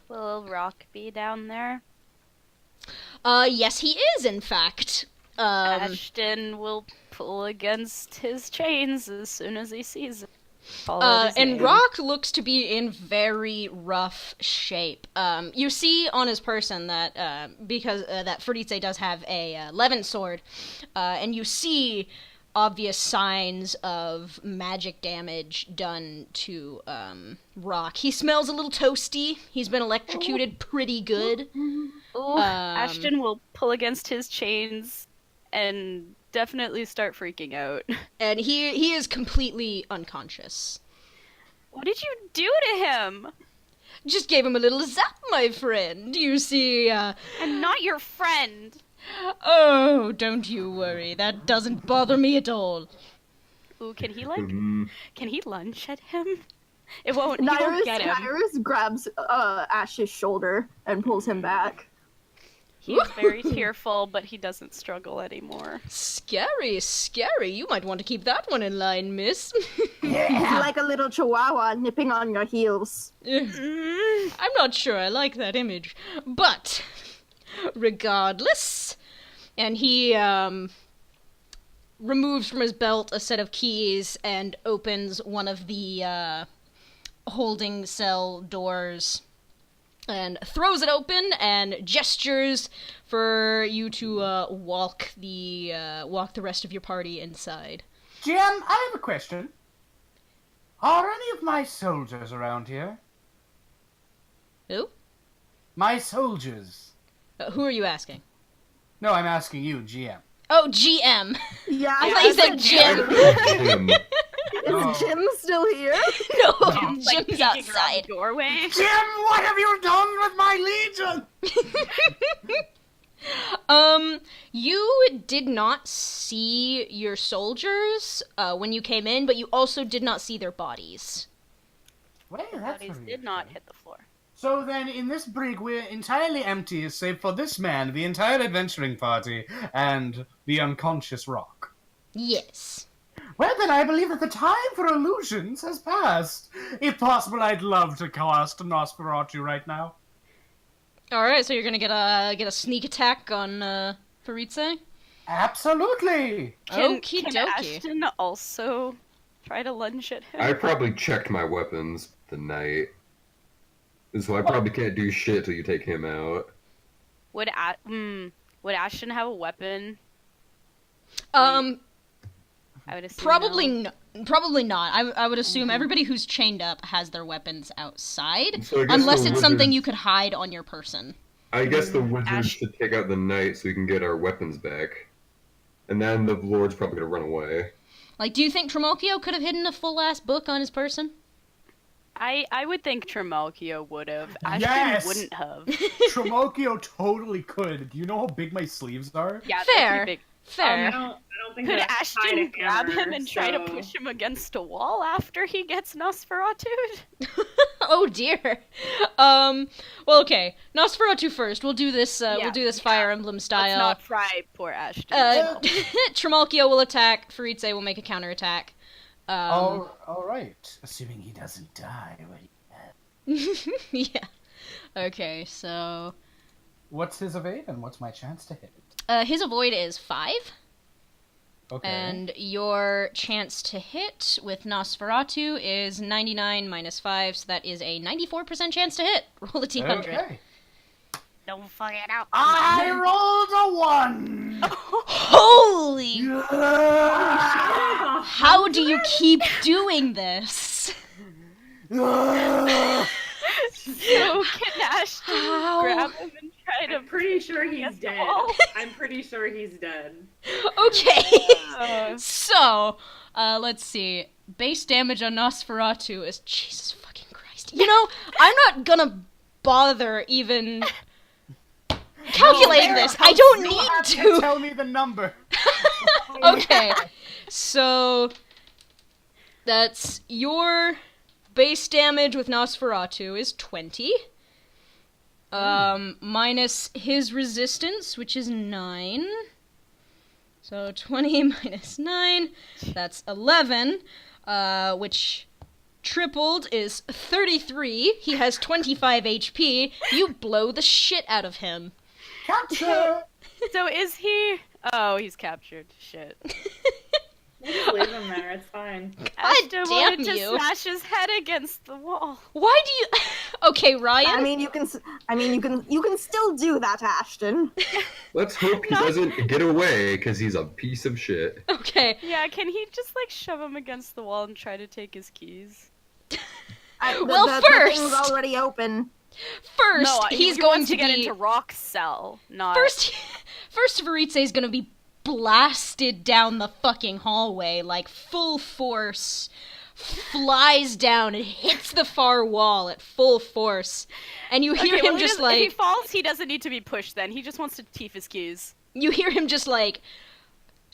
Will Rock be down there? Yes, he is, in fact. Ashton will pull against his chains as soon as he sees it. Follow his And name. Rock looks to be in very rough shape. You see on his person that, because that Faritze does have a Levin sword, and you see obvious signs of magic damage done to Rock. He smells a little toasty. He's been electrocuted pretty good. Ooh, Ashton will pull against his chains and definitely start freaking out. And he is completely unconscious. What did you do to him? Just gave him a little zap, my friend. You see, I'm not your friend. Oh, don't you worry. That doesn't bother me at all. Ooh, can he lunge at him? He won't get him. Nyrus grabs Ash's shoulder and pulls him back. He's very tearful, but he doesn't struggle anymore. Scary. You might want to keep that one in line, miss. He's like a little chihuahua nipping on your heels. I'm not sure I like that image. But, regardless, and he removes from his belt a set of keys and opens one of the holding cell doors and throws it open and gestures for you to walk the rest of your party inside. Jim, I have a question. Are any of my soldiers around here? Who? My soldiers. Who are you asking? No, I'm asking you, GM. Oh, GM. Yeah, I thought you said Jim. Him. Is Jim still here? No, Jim's like Jim's peeking around outside. the doorway. Jim, what have you done with my legion? You did not see your soldiers when you came in, but you also did not see their bodies. Well, that's Bodies very did not good. hit the floor. So then, in this brig, we're entirely empty, save for this man, the entire adventuring party, and the unconscious Rock. Yes. Well, then I believe that the time for illusions has passed. If possible, I'd love to cast Nosferatu right now. Alright, so you're gonna get a sneak attack on Faritze? Absolutely! Can Okie-dokie. Ashton also try to lunge at him? I probably checked my weapons tonight. So I probably can't do shit till you take him out. Would Ashton have a weapon? I would assume Probably no. probably not. I would assume everybody who's chained up has their weapons outside, So I guess unless the it's something wizards- you could hide on your person. I guess the wizards Ash- should take out the knight so we can get our weapons back. And then the lord's probably gonna run away. Like, do you think Tremolchio could have hidden a full-ass book on his person? I would think Trimalchio would have. Ashton Yes! wouldn't have. Tromokio totally could. Do you know how big my sleeves are? Yeah, they're Fair. pretty big. Fair. I don't think Could that's tied Ashton to grab hammer, him and try to so- push him against a wall after he gets Nosferatu'd? Oh dear. Well, okay. Nosferatu first. We'll do this. We'll do this Fire Emblem Let's style. not fry poor Ashton. Trimalchio will attack. Faritze will make a counterattack. All right. Assuming he doesn't die. Yeah. Okay. So, What's his evade and what's my chance to hit? his avoid is 5. Okay. And your chance to hit with Nosferatu is 99 minus 5, so that is a 94% chance to hit. Roll a D100. Okay. Don't fuck it up. I rolled a 1. Holy! Oh, How do you keep doing this? So can Ashton How? grab him and try to... I'm pretty sure he's against the dead. wall? I'm pretty sure he's dead. Okay. So, let's see. Base damage on Nosferatu is... Jesus fucking Christ. You know, I'm not gonna bother even calculating this. I don't You need have to. tell me the number. Okay. So, that's your base damage with Nosferatu is 20. Minus his resistance, which is 9. So 20 minus 9, that's 11, which tripled is 33. He has 25 HP. You blow the shit out of him. Capture. So is he... Oh, he's captured. Shit. Just leave him there. It's fine. Ashton damn wanted to you. smash his head against the wall. Why do you... Okay, Ryan? I mean, you can still do that, Ashton. Let's hope he doesn't get away, because he's a piece of shit. Okay. Yeah, can he just, like, shove him against the wall and try to take his keys? Well, the first- thing's already open. First, No, he's he going wants to get be... into Rock's cell, not... First Varitze is gonna be blasted down the fucking hallway, like, full force, flies down and hits the far wall at full force, and you hear Okay, well, him he just, doesn't- If he like... falls, he doesn't need to be pushed then. He just wants to teeth his keys. You hear him just, like,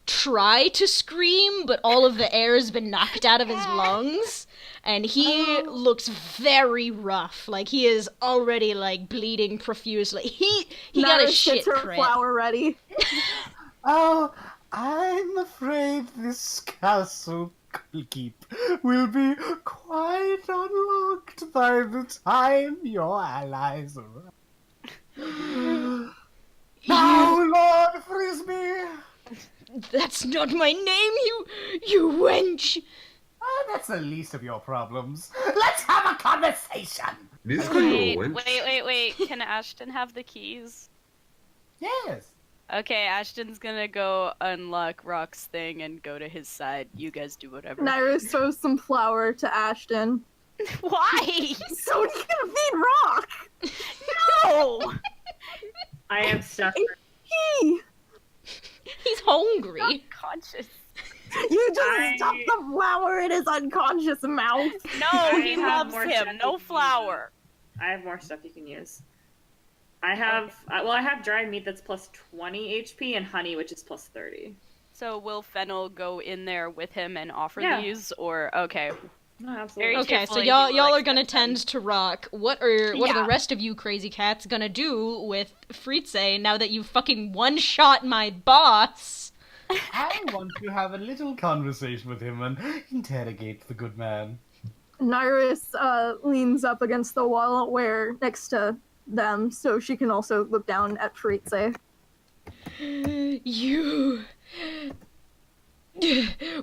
try to scream, but all of the air has been knocked out of his lungs, and he looks very rough. Like, he is already, like, bleeding profusely. He got a Naris shit gets her crit. flower ready. Oh, I'm afraid this castle keep will be quite unlocked by the time your allies arrive. Now, Lord Frisbee! That's not my name, you wench! That's the least of your problems. Let's have a conversation! These are you a Wait, winch. wait. Can Ashton have the keys? Yes. Okay, Ashton's gonna go unlock Rock's thing and go to his side. You guys do whatever. Naris throws some flour to Ashton. Why? So he can feed Rock! No! I am stuck. He! He's hungry. Unconscious. You just stuff the flour in his unconscious mouth. No, he I have loves more him. stuff No you can flour. I have more stuff you can use. I have I have dried meat that's plus 20 HP and honey, which is plus 30. So will Fennel go in there with him and offer Yeah. these, or okay? No, absolutely. Very Okay, so carefully, y'all he will are gonna accept them. tend to Rock. What are Yeah. the rest of you crazy cats gonna do with Fritze now that you fucking one-shot my boss? I want to have a little conversation with him and interrogate the good man. Naris leans up against the wall next to them so she can also look down at Fritze. You...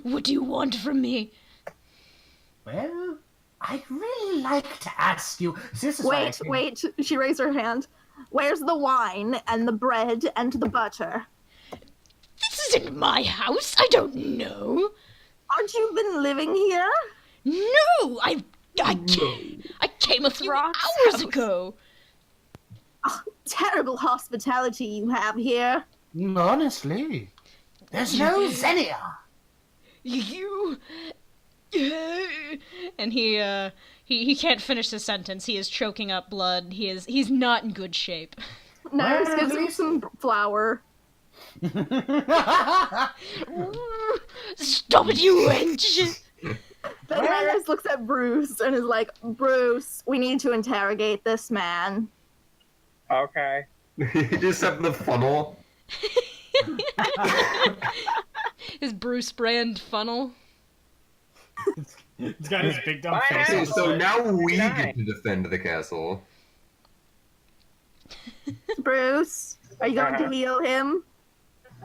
What do you want from me? Well, I'd really like to ask you. This is why I Wait, came- wait, she raised her hand. Where's the wine and the bread and the butter? This isn't my house. I don't know. Aren't you been living here? No, I came a few Rock's hours house. ago. Terrible hospitality you have here. Honestly, there's no Xenia. You... And he can't finish the sentence. He is choking up blood. He's not in good shape. Nyrus gives him some flour. Stop it, you wench! Then Nyrus looks at Bruce and is like, Bruce, we need to interrogate this man. Okay. You just have the funnel. His Bruce brand funnel. He's got his big dumb Bye, face. Okay, on the so side. now we Good get night. to defend the castle. Bruce, are you going to heal him?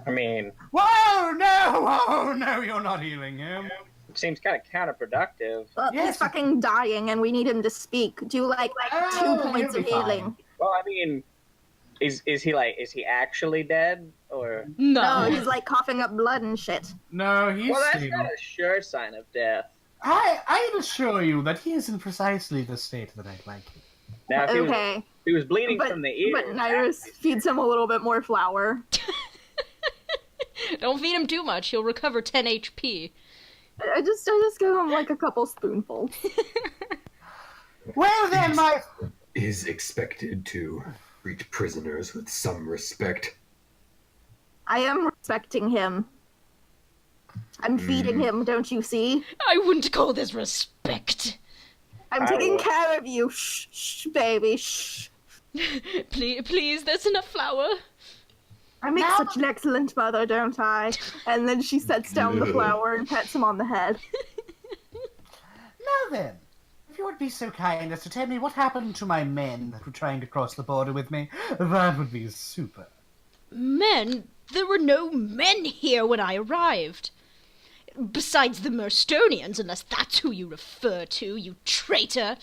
I mean, Whoa, no! Oh, no, you're not healing him. it seems kind of counterproductive. Well, Yes. he's fucking dying and we need him to speak. Do like Oh, 2 points he'll of be fine. healing. Well, I mean, is he actually dead or? No, he's like coughing up blood and shit. No, he's Well, that's stable. not a sure sign of death. I assure you that he is in precisely the state that I'd like him. Now, if Okay, he was bleeding but, from the ears. but Nyrus feeds him a little bit more flour. Don't feed him too much. He'll recover 10 HP. I just give him like a couple spoonfuls. Well then, my... Is expected to treat prisoners with some respect. I am respecting him. I'm feeding him, don't you see? I wouldn't call this respect. I'm I taking will. care of you. Shh, shh, baby, shh. Please, there's enough flour. I make Now- such an excellent mother, don't I? And then she sets down the flour and pets him on the head. Now then, if you would be so kind as to tell me what happened to my men that were trying to cross the border with me, that would be super. Men? There were no men here when I arrived. Besides the Mirstonians, unless that's who you refer to, you traitor.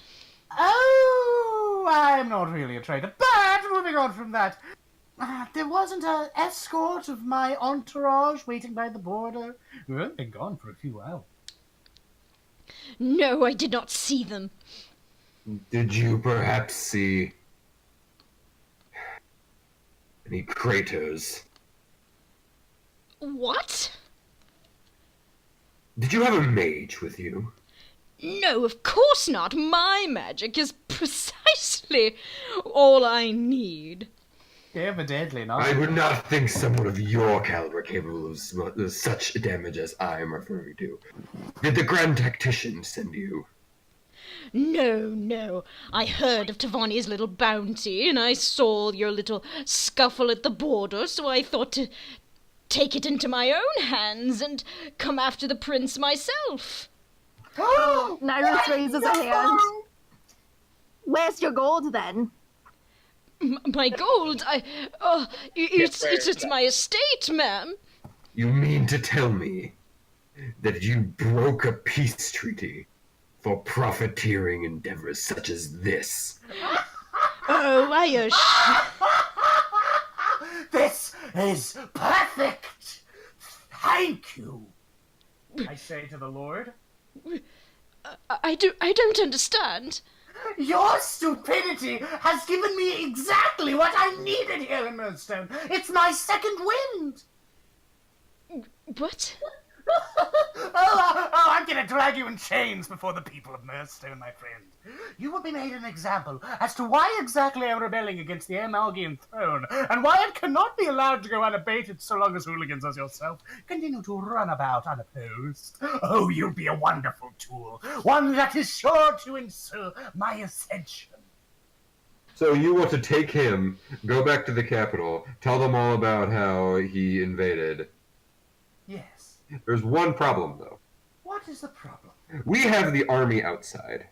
Oh, I'm not really a traitor, but moving on from that, there wasn't an escort of my entourage waiting by the border. Well, they've been gone for a few hours. No, I did not see them. Did you perhaps see any craters? What? Did you have a mage with you? No, of course not. My magic is precisely all I need. Evidently not. I would not think someone of your caliber capable of such damage as I am referring to. Did the Grand Tactician send you? No. I heard of Tavani's little bounty, and I saw your little scuffle at the border, so I thought to take it into my own hands and come after the prince myself. Nyrus raises a hand. Where's your gold then? My gold, it's my estate, ma'am. You mean to tell me that you broke a peace treaty for profiteering endeavors such as this? Oh, I This is perfect! Thank you! I say to the Lord. I don't understand. Your stupidity has given me exactly what I needed here in Mirstone. It's my second wind! What? I'm gonna drag you in chains before the people of Mirstone, my friend. You will be made an example as to why exactly I'm rebelling against the Aermaghian throne, and why it cannot be allowed to go unabated so long as hooligans as yourself continue to run about unopposed. Oh, you'll be a wonderful tool, one that is sure to ensure my ascension. So you want to take him, go back to the capital, tell them all about how he invaded. Yes. There's one problem, though. What is the problem? We have the army outside.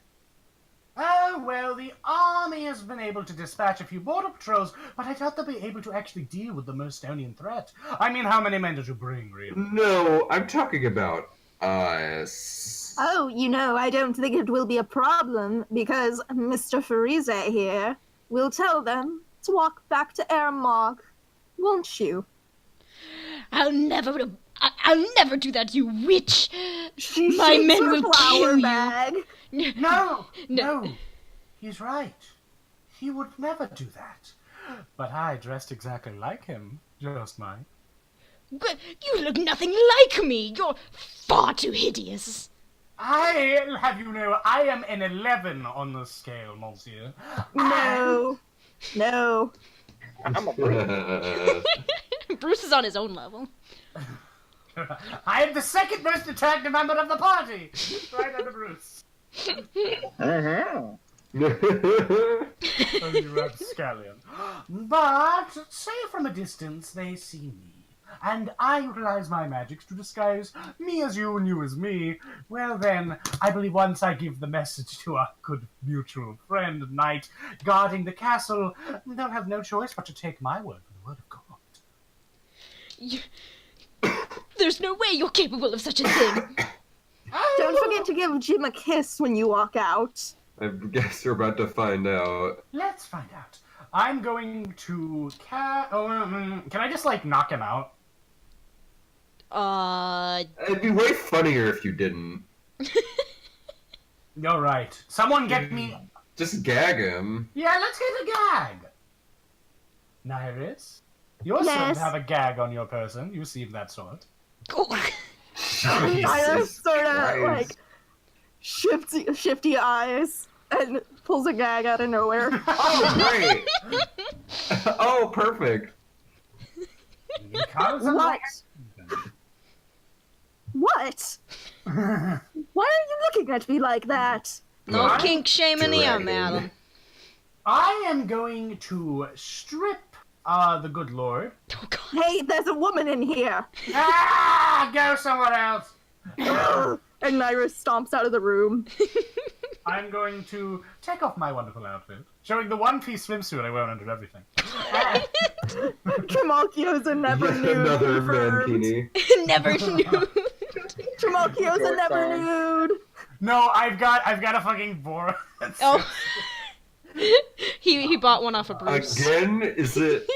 Oh, well, the army has been able to dispatch a few border patrols, but I doubt they'll be able to actually deal with the Mirstonian threat. I mean, how many men did you bring, really? No, I'm talking about us. Oh, I don't think it will be a problem because Mr. Farize here will tell them to walk back to Aermagh, won't you? I'll never do that, you witch. She My shakes men her will flour kill you. bag. No, he's right. He would never do that. But I dressed exactly like him, just might. But you look nothing like me. You're far too hideous. I have you know, I am an 11 on the scale, monsieur. No. No. I'm a brute. Bruce is on his own level. I am the second most attractive member of the party! Right under Bruce. Mm-hmm. Oh, you rapscallion. But, say from a distance, they see me. And I utilize my magics to disguise me as you and you as me. Well then, I believe once I give the message to our good mutual friend, Knight, guarding the castle, they'll have no choice but to take my word for the word of God. There's no way you're capable of such a thing. Don't forget to give Jim a kiss when you walk out. I guess we're about to find out. Let's find out. I'm going to can I just, like, knock him out? It'd be way funnier if you didn't. You're right. Someone get me... Just gag him. Yeah, let's get a gag. Nairis, you're certain to have a gag on your person. You seem that sort. Iris sort of, Christ. like, shifty eyes and pulls a gag out of nowhere. Oh, great! Oh, perfect. What? What? Why are you looking at me like that? No kink shaming here, Dragon. madam. I am going to strip the good lord. Oh, God. Hey, there's a woman in here. Go somewhere else. And Iris stomps out of the room. I'm going to take off my wonderful outfit, showing the one-piece swimsuit I wear under everything. Trimalchio's a never Yet nude. another confirmed. mankini. Never knew. Trimalchio's a Short never song. nude. No, I've got a fucking boar. Oh. He bought one off of Bruce. Again? Is it...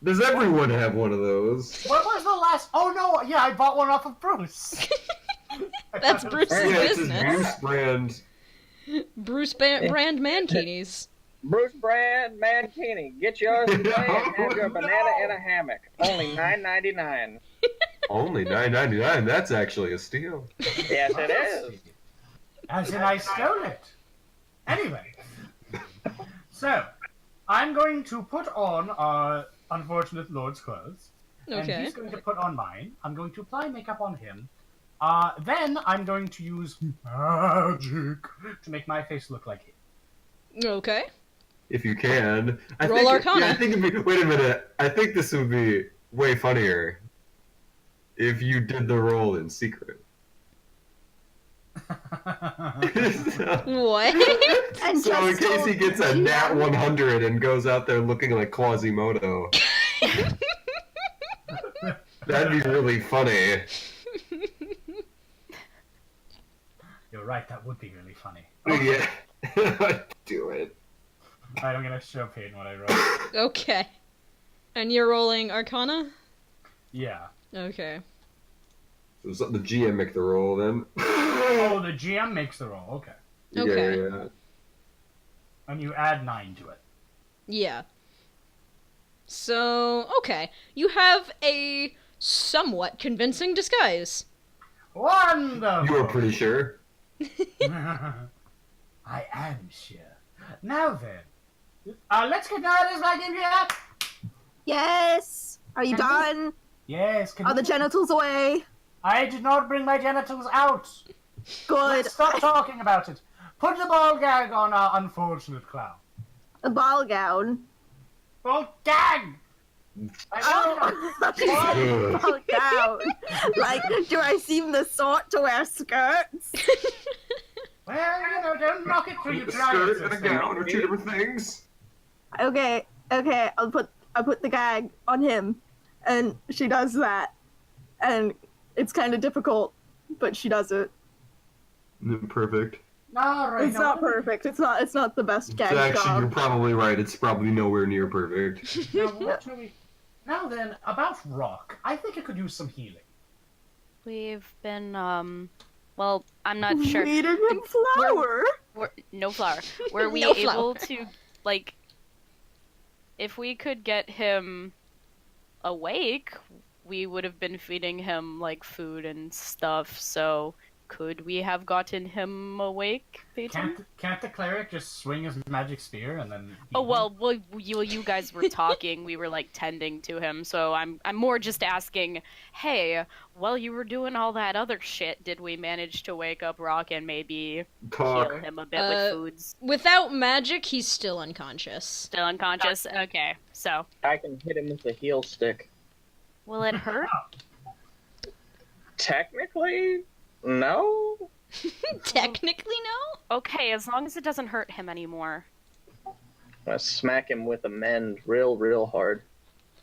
Does everyone have one of those? What was the last? Oh no, yeah, I bought one off of Bruce. That's Bruce's Yeah, it's his business. Bruce brand. Bruce brand mankinis. Bruce Brand Mankini, get yours today and have your banana in a hammock. Only $9.99. Only $9.99. That's actually a steal. Yes, it is. As in, I stole it. Anyway, so I'm going to put on our unfortunate lord's clothes, and Okay. he's going to put on mine. I'm going to apply makeup on him. Then I'm going to use magic to make my face look like him. Okay. If you can. Roll Arcana. Yeah, I think it'd be, wait a minute. I think this would be way funnier if you did the roll in secret. What? And So in just case he told gets a GM. nat 100 and goes out there looking like Quasimodo. That'd be really funny. You're right, that would be really funny. Yeah. Do it. Alright, I'm gonna show Peyton what I wrote. Okay. And you're rolling Arcana? Yeah. Okay. So the GM make the roll then. Oh, the GM makes the roll. Okay. Okay. Yeah. And you add 9 to it. Yeah. So, okay. You have a somewhat convincing disguise. Wonderful! You were pretty sure. I am sure. Now then, let's get Nairis back in here. Yes. Are you done? Yes, can Are the you- genitals away? I did not bring my genitals out. Good. Let's stop talking about it. Put the ball gag on our unfortunate clown. A ball gown. Ball gag! Oh, ball gown. Like, do I seem the sort to wear skirts? Well, you know, don't knock it till you A try skirt it. and a sister. gown are two different things. Okay, I'll put the gag on him, and she does that, and it's kind of difficult, but she does it. Perfect. All right, It's now, not perfect. It's not the best gag Actually, you're job. probably right. It's probably nowhere near perfect. Now, what shall we... Now then, about Rock, I think it could use some healing. We've been, well, I'm not sure. Feeding him flour. No flour. Were we No flour. able to, like, if we could get him awake, we would have been feeding him, like, food and stuff, so Could we have gotten him awake, Peyton? Can't the cleric just swing his magic spear and then? Oh well, you guys were talking. We were like tending to him, so I'm more just asking. Hey, while you were doing all that other shit, did we manage to wake up Rock and maybe heal him a bit with foods? Without magic, he's still unconscious. Still unconscious. Okay, so I can hit him with a heal stick. will it hurt? Technically, no. Technically, no. Okay, as long as it doesn't hurt him anymore. I smack him with a mend real hard.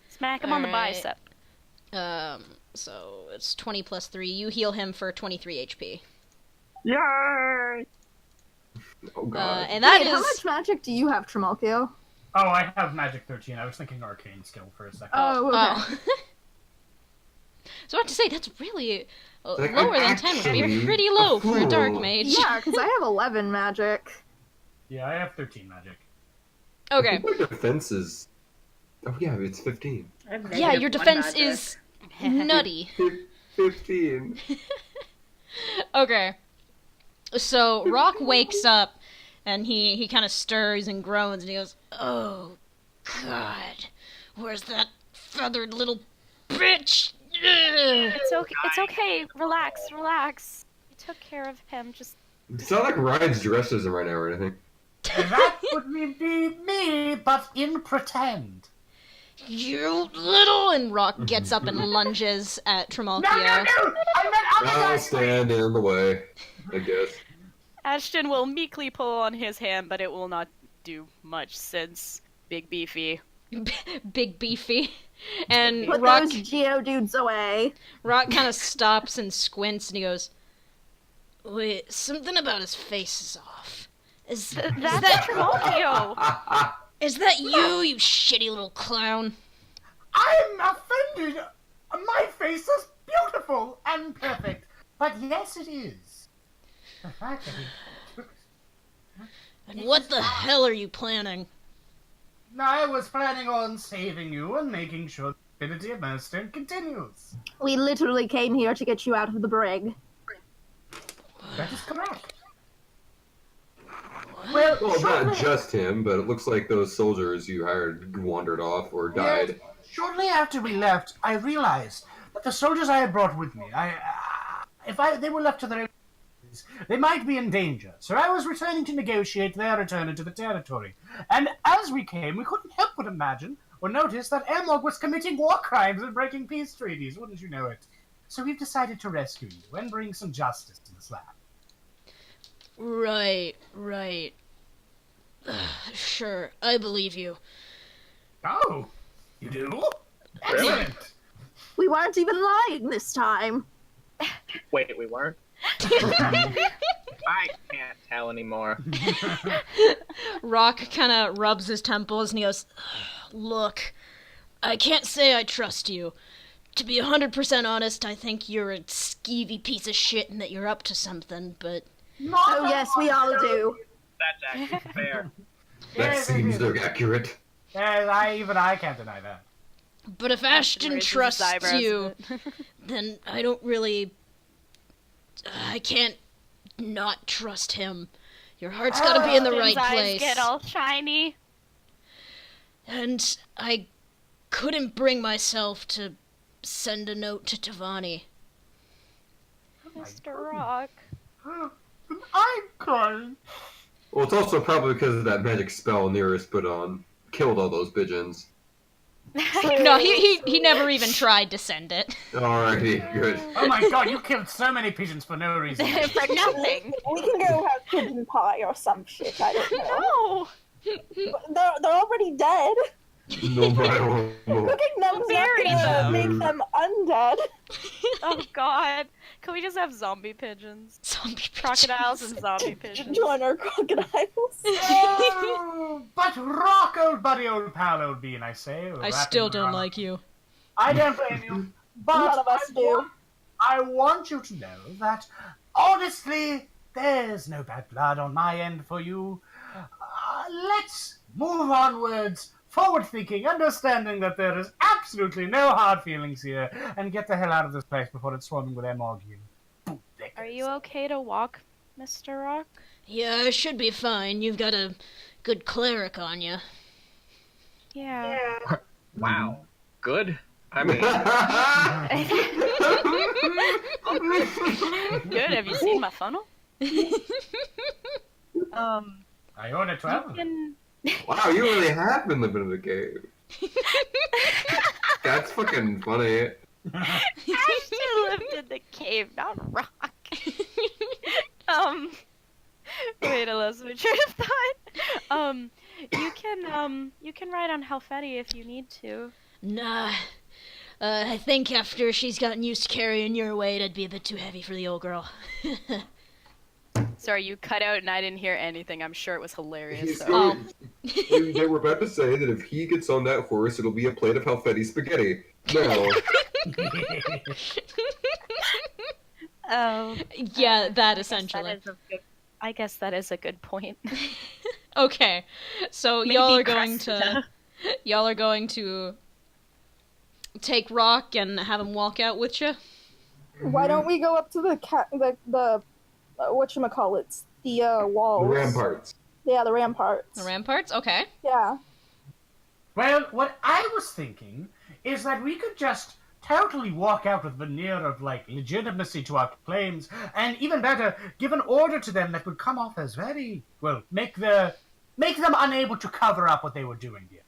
Smack him on the Alright. bicep. So it's 20 plus 3. You heal him for 23 HP. Yay! Oh god. And that Wait, how is... much magic do you have, Trimalchio? Oh, I have magic 13. I was thinking arcane skill for a second. Oh, okay. Oh. So I have to say, that's really Like, lower I'm than 10 would be actually pretty low a for a dark fool. mage. Yeah, because I have 11 magic. Yeah, I have 13 magic. Okay. My defense is. Oh yeah, it's 15. I have Yeah, your -1 defense magic. is nutty. 15. Okay. So Rock wakes up and he kind of stirs and groans and he goes, "Oh, God, where's that feathered little bitch?" It's okay. It's okay. Relax. We took care of him. Just It's not like Ryan's dressed as him right now or anything. That would be me, but in pretend. You little... And Rock gets up and lunges at Trimalchio. No! I meant I'll otherwise. stand in the way, I guess. Ashton will meekly pull on his hand, but it will not do much since Big Beefy. Big beefy. And Put Rock those Geodudes away. kind of stops and squints and he goes, "Wait, something about his face is off. Is That's that Trimalchio! is that you shitty little clown?" I'm offended. My face is beautiful and perfect, but yes, it is. The fact that he... And what the hell are you planning? I was planning on saving you and making sure the ability of Mirstone continues. We literally came here to get you out of the brig. That is correct. Well, Well, shortly, not just him, but it looks like those soldiers you hired wandered off or died. shortly after we left, I realized that the soldiers I had brought with me, they were left to their own devices, they might be in danger. So I was returning to negotiate their return into the territory. And as we came, we couldn't help but imagine or notice that Aermagh was committing war crimes and breaking peace treaties. Wouldn't you know it? So we've decided to rescue you and bring some justice to this land. Right. Sure, I believe you. Oh, you do? Excellent. We weren't even lying this time. Wait, we weren't? I can't tell anymore. Rock kind of rubs his temples and he goes, "Look, I can't say I trust you. To be 100% honest, I think you're a skeevy piece of shit and that you're up to something, but..." Oh yes, we all do. That's actually fair. That Yes, seems it is. accurate. Yes, I can't deny that. But if Ashton raises his trusts eyebrows you, a bit. then I don't really... I can't not trust him. Your heart's gotta be in the right Ashton's place. eyes get all shiny. And I couldn't bring myself to send a note to Tavani. Mr. Rock. I'm crying. Well, it's also probably because of that magic spell Nearest put on. Killed all those pigeons. No, he never even tried to send it. Alrighty, good. Oh my god, you killed so many pigeons for no reason. For nothing. We can go have pigeon pie or some shit. I don't know. No. They're already dead. No matter what. Cooking them's not Bury gonna them. make them undead. Oh God. Can we just have zombie pigeons? Zombie Crocodiles pigeons. and zombie pigeons. Join our crocodiles. Oh, but rock, old buddy, old pal, old bean, I say. I still don't like you. I don't blame you. But None of us do. I want you to know that, honestly, there's no bad blood on my end for you. Let's move onwards, forward-thinking, understanding that there is absolutely no hard feelings here, and get the hell out of this place before it's swarming with Aermagh, you bootlick. Are you okay to walk, Mr. Rock? Yeah, I should be fine. You've got a good cleric on you. Yeah. Wow. Good. I mean, Good. Have you seen my funnel? I ordered 12. Wow, you really have been living in a cave. That's fucking funny. Ashton lived in the cave, not Rock. Wait, I lost my train of thought. You can ride on Halfetti if you need to. Nah. I think after she's gotten used to carrying your weight, I'd be a bit too heavy for the old girl. Sorry, you cut out and I didn't hear anything. I'm sure it was hilarious. They were about to say that if he gets on that horse, it'll be a plate of Halfetti spaghetti. No. Oh. Yeah, that essentially. I guess that is a good point. Okay, so Maybe y'all are Cressida. going to take Rock and have him walk out with you. Why don't we go up to the whatchamacallits? The walls. Ramparts. Yeah, the ramparts. The ramparts? Okay. Yeah. Well, what I was thinking is that we could just totally walk out with a veneer of, like, legitimacy to our claims, and even better, give an order to them that would come off as very, well, make them unable to cover up what they were doing here.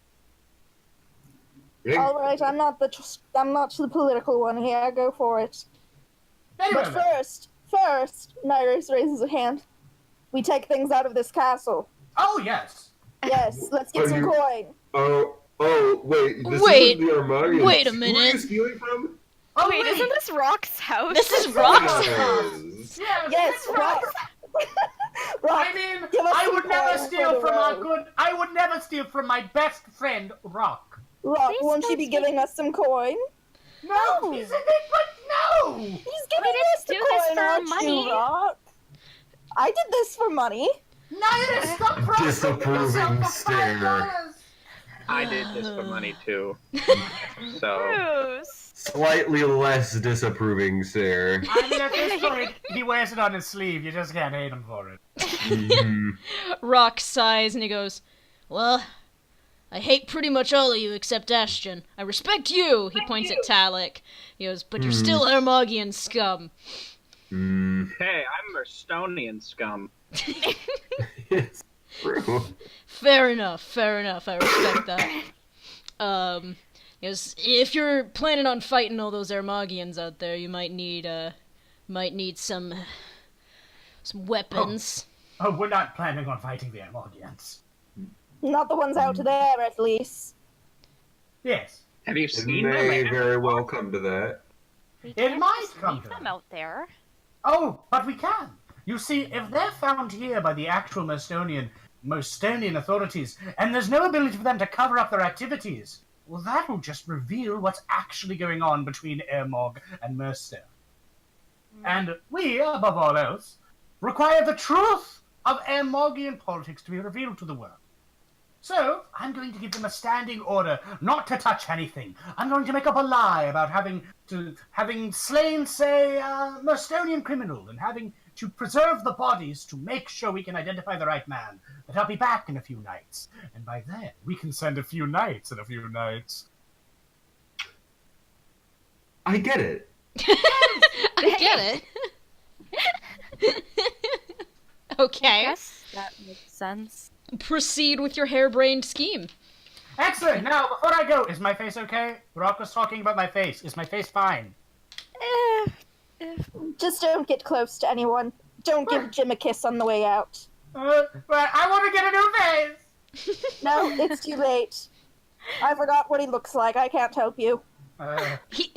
All right, I'm not the political one here. Go for it. Anyway, But first, Nyrus raises a hand. We take things out of this castle. oh yes. Yes, let's get some coin. Wait. This Wait. isn't the Aermagh. Wait a Who are minute. you stealing from? Oh Wait, isn't this Rock's house? This is Rock's Yes. Yes, Rock. Rock, I mean, give us I some would never coin steal for the from our road. good. I would never steal from my best friend, Rock. Rock, Please won't you don't be take- giving us some coin? No, he's in it, but no. He's We giving didn't us the do this coin, for aren't money. you, Rock? I did this for money. Nyrus, stop prostituting Disapproving yourself for stare. $5. I did this for money too. So Bruce. Slightly less disapproving, sir. I mean, at this point, he wears it on his sleeve. You just can't hate him for it. Mhm. Rock sighs and he goes, "Well, I hate pretty much all of you except Ashton. I respect you," he points at Talik. He goes, "But you're still Aermaghian scum." hey, I'm Mirstonian scum. It's true. Fair enough, I respect that. He goes, "If you're planning on fighting all those Aermaghians out there, you might need some weapons." Oh, we're not planning on fighting the Aermaghians. Not the ones out there, at least. Yes, Have you It seen them? may Like, very well come to that. We It can't might just come leave to them that. out there. Oh, but we can. You see, if they're found here by the actual Mirstonian authorities, and there's no ability for them to cover up their activities, well, that will just reveal what's actually going on between Aermagh and Mirstone. And we, above all else, require the truth of Aermaghian politics to be revealed to the world. So, I'm going to give them a standing order not to touch anything. I'm going to make up a lie about having slain, say, a Mirstonian criminal, and having to preserve the bodies to make sure we can identify the right man. But I'll be back in a few nights, and by then we can send a few knights in a few nights. I get it. I get it. Okay, Yes, that makes sense. proceed with your harebrained scheme. Excellent. Now, before I go, is my face okay? Rock was talking about my face. Is my face fine? Just don't get close to anyone. Don't give Jim a kiss on the way out. But I want to get a new face. No, it's too late. I forgot what he looks like. I can't help you. He-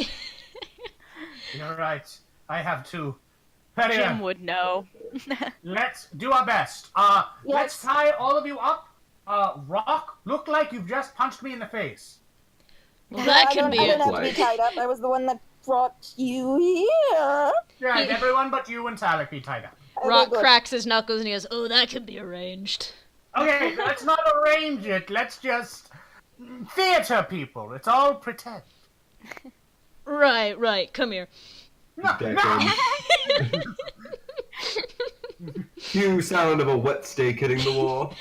You're right. I have two. Jim Anyway, would know. let's do our best. Let's tie all of you up. Rock, look like you've just punched me in the face. well, that I can don't, be I it. don't have to be tied up. I was the one that brought you here. Right, everyone but you and Talik be tied up. Rock Okay, good. cracks his knuckles and he goes, "Oh, that can be arranged." Okay, let's not arrange it. Let's just theater people. It's all pretend. Right, come here. No, That no. Cue sound of a wet steak hitting the wall.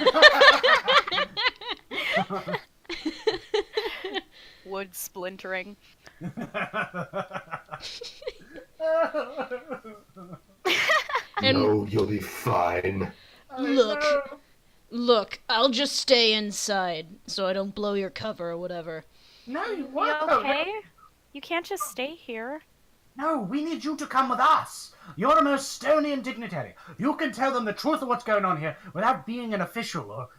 Wood splintering. And No, you'll be fine. look, I'll just stay inside so I don't blow your cover or whatever. No, you You won't. okay? You can't just stay here. No, we need you to come with us. You're a Mirstonian dignitary. You can tell them the truth of what's going on here without being an official or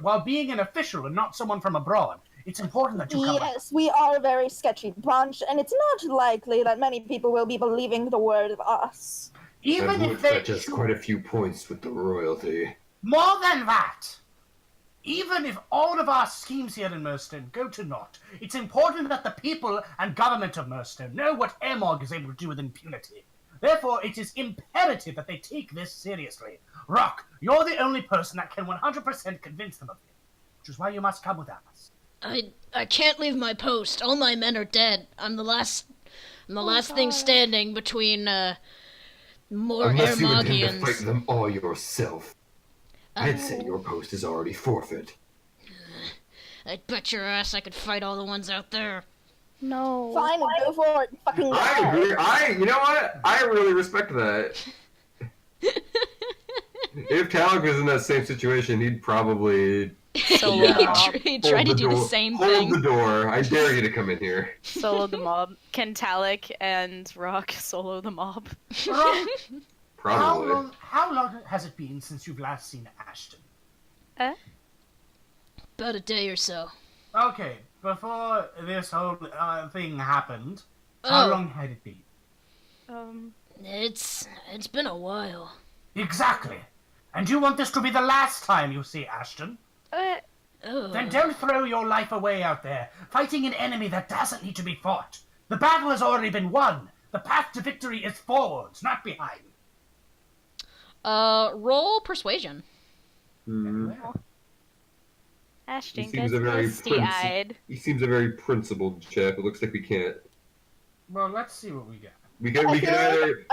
while being an official and not someone from abroad. It's important that you come with us. Yes, we are a very sketchy bunch, and it's not likely that many people will be believing the word of us. Even That if would they fetch us quite a few points with the royalty. more than that. Even if all of our schemes here in Mirstone go to naught, it's important that the people and government of Mirstone know what Aermagh is able to do with impunity. Therefore, it is imperative that they take this seriously. Rock, you're the only person that can 100% convince them of it, which is why you must come with us. I can't leave my post. All my men are dead. I'm the last thing standing between more Unless you intend to Aermaghians. fight them all yourself. I'd say your post is already forfeit. I bet your ass I could fight all the ones out there. No. Fine, go for it. Fucking You know what? I really respect that. If Talek was in that same situation, he'd probably Solo Yeah. the mob. He tried to hold do the the door- same hold thing. the door. I dare you to come in here. Solo the mob. Can Talek and Rock solo the mob? Rock, Probably. how long has it been since you've last seen Ashton? About a day or so. Okay, before this whole thing happened, how Oh. long had it been? It's been a while. Exactly. And you want this to be the last time you see Ashton? Oh. Then don't throw your life away out there, fighting an enemy that doesn't need to be fought. The battle has already been won. The path to victory is forwards, not behind. Roll persuasion. Ashton He gets seems a very misty-eyed. He seems a very principled chap. It looks like we can't. Well, let's see what we get. We can I